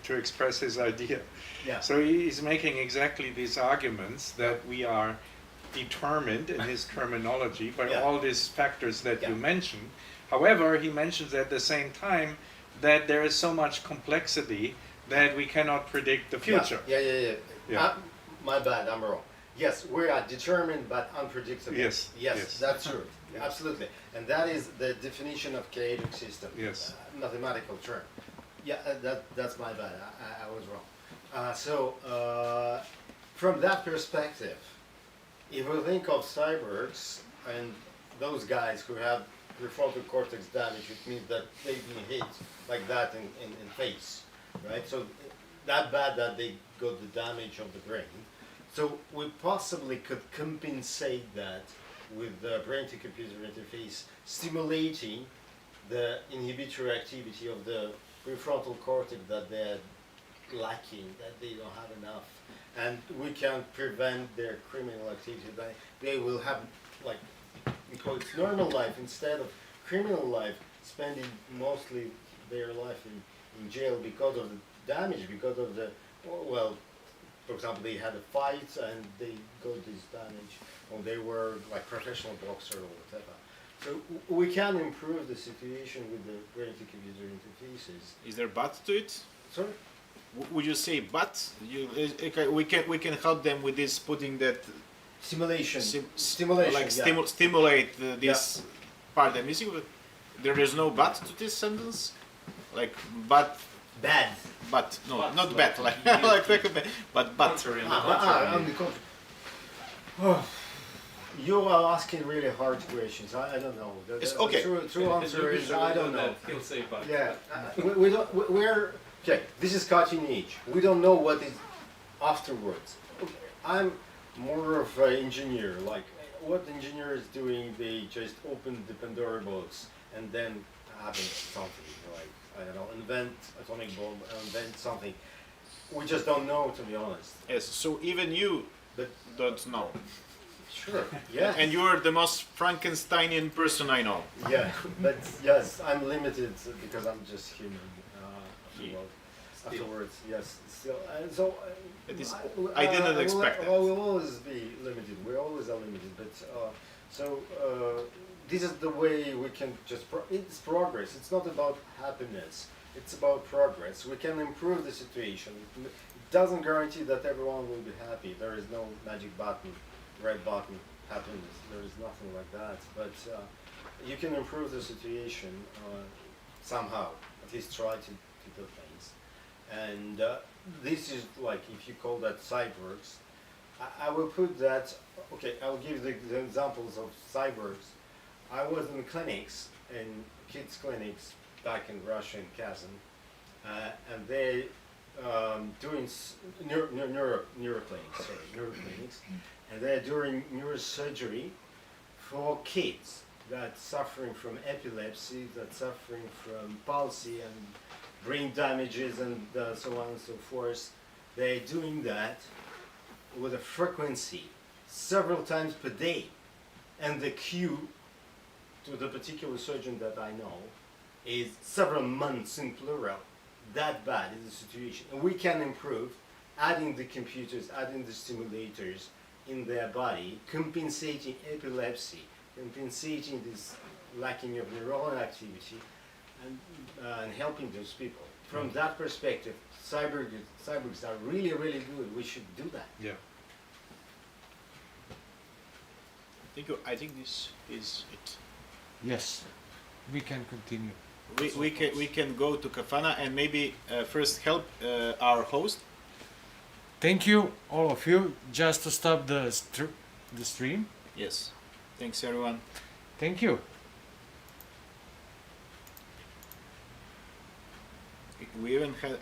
to express his idea. Yeah. So he's making exactly these arguments that we are determined in his terminology by Yeah. all these factors that Yeah. you mentioned. However, he mentions at the same time that there is so much complexity that we cannot predict the future. Yeah. Yeah. My bad, I'm wrong. Yes, we are determined but unpredictable. Yes, Yes, yes. that's true. Absolutely. And that is the definition of chaotic system. Yes. Mathematical term. Yeah, that's my bad. I was wrong. From that perspective, if we think of cyborgs and those guys who have prefrontal cortex damage, it means that they've been hit like that in face, right? So that bad that they got the damage of the brain. So we possibly could compensate that with the brain-to-computer interface, stimulating the inhibitory activity of the prefrontal cortex that they're lacking, that they don't have enough. And we can prevent their criminal activity. They will have, like, we call it normal life instead of criminal life, spending mostly their life in jail because of the damage, because of the, well, for example, they had a fight and they got this damage, or they were like professional boxer or whatever. So we can improve the situation with the brain-to-computer interfaces. Is there but to it? Sorry? Would you say but? Okay, we can help them with this, putting that Stimulation. stimulation, like stimulate this part I'm missing. There is no but to this sentence, like but. Bad. But no, But, not like, bad. Like but. Contrary, on the On contrary. the contrary. Oh, you are asking really hard questions. I don't know. It's okay. The true answer is I don't know. He'll say but. Yeah, we don't. We're okay. This is cutting edge. We don't know what is afterwards. Okay, I'm more of an engineer. Like what engineers doing? They just open the Pandora box and then happens something. Like I don't know, invent atomic bomb, invent something. We just don't know, to be honest. Yes. So even you But don't know. sure, yeah. And you are the most Frankensteinian person I know. Yeah, but yes, I'm limited because I'm just human. Afterwards, yes, still. So It is- I didn't expect that. Well, we'll always be limited. We always are limited. But this is the way we can just. It's progress. It's not about happiness. It's about progress. We can improve the situation. It doesn't guarantee that everyone will be happy. There is no magic button, red button, happiness. There is nothing like that. But you can improve the situation somehow. At least try to do things. And this is like, if you call that cyborgs, I will put that, okay, I'll give the examples of cyborgs. I was in clinics, in kids' clinics, back in Russia, in Kazan, and they doing neuroclinics, and they're doing neurosurgery for kids that suffering from epilepsy, that suffering from palsy and brain damages and so on and so forth. They're doing that with a frequency several times per day, and the queue to the particular surgeon that I know is several months in plural. That bad is the situation. And we can improve, adding the computers, adding the stimulators in their body, compensating epilepsy, compensating this lacking of neuronal activity, and helping those people. From that perspective, cyborgs are really, really good. We should do that. Yeah. I think this is it. Yes, we can continue. We can go to Kafana and maybe first help our host. Thank you, all of you. Just to stop the stream. Yes. Thanks everyone. Thank you. We even had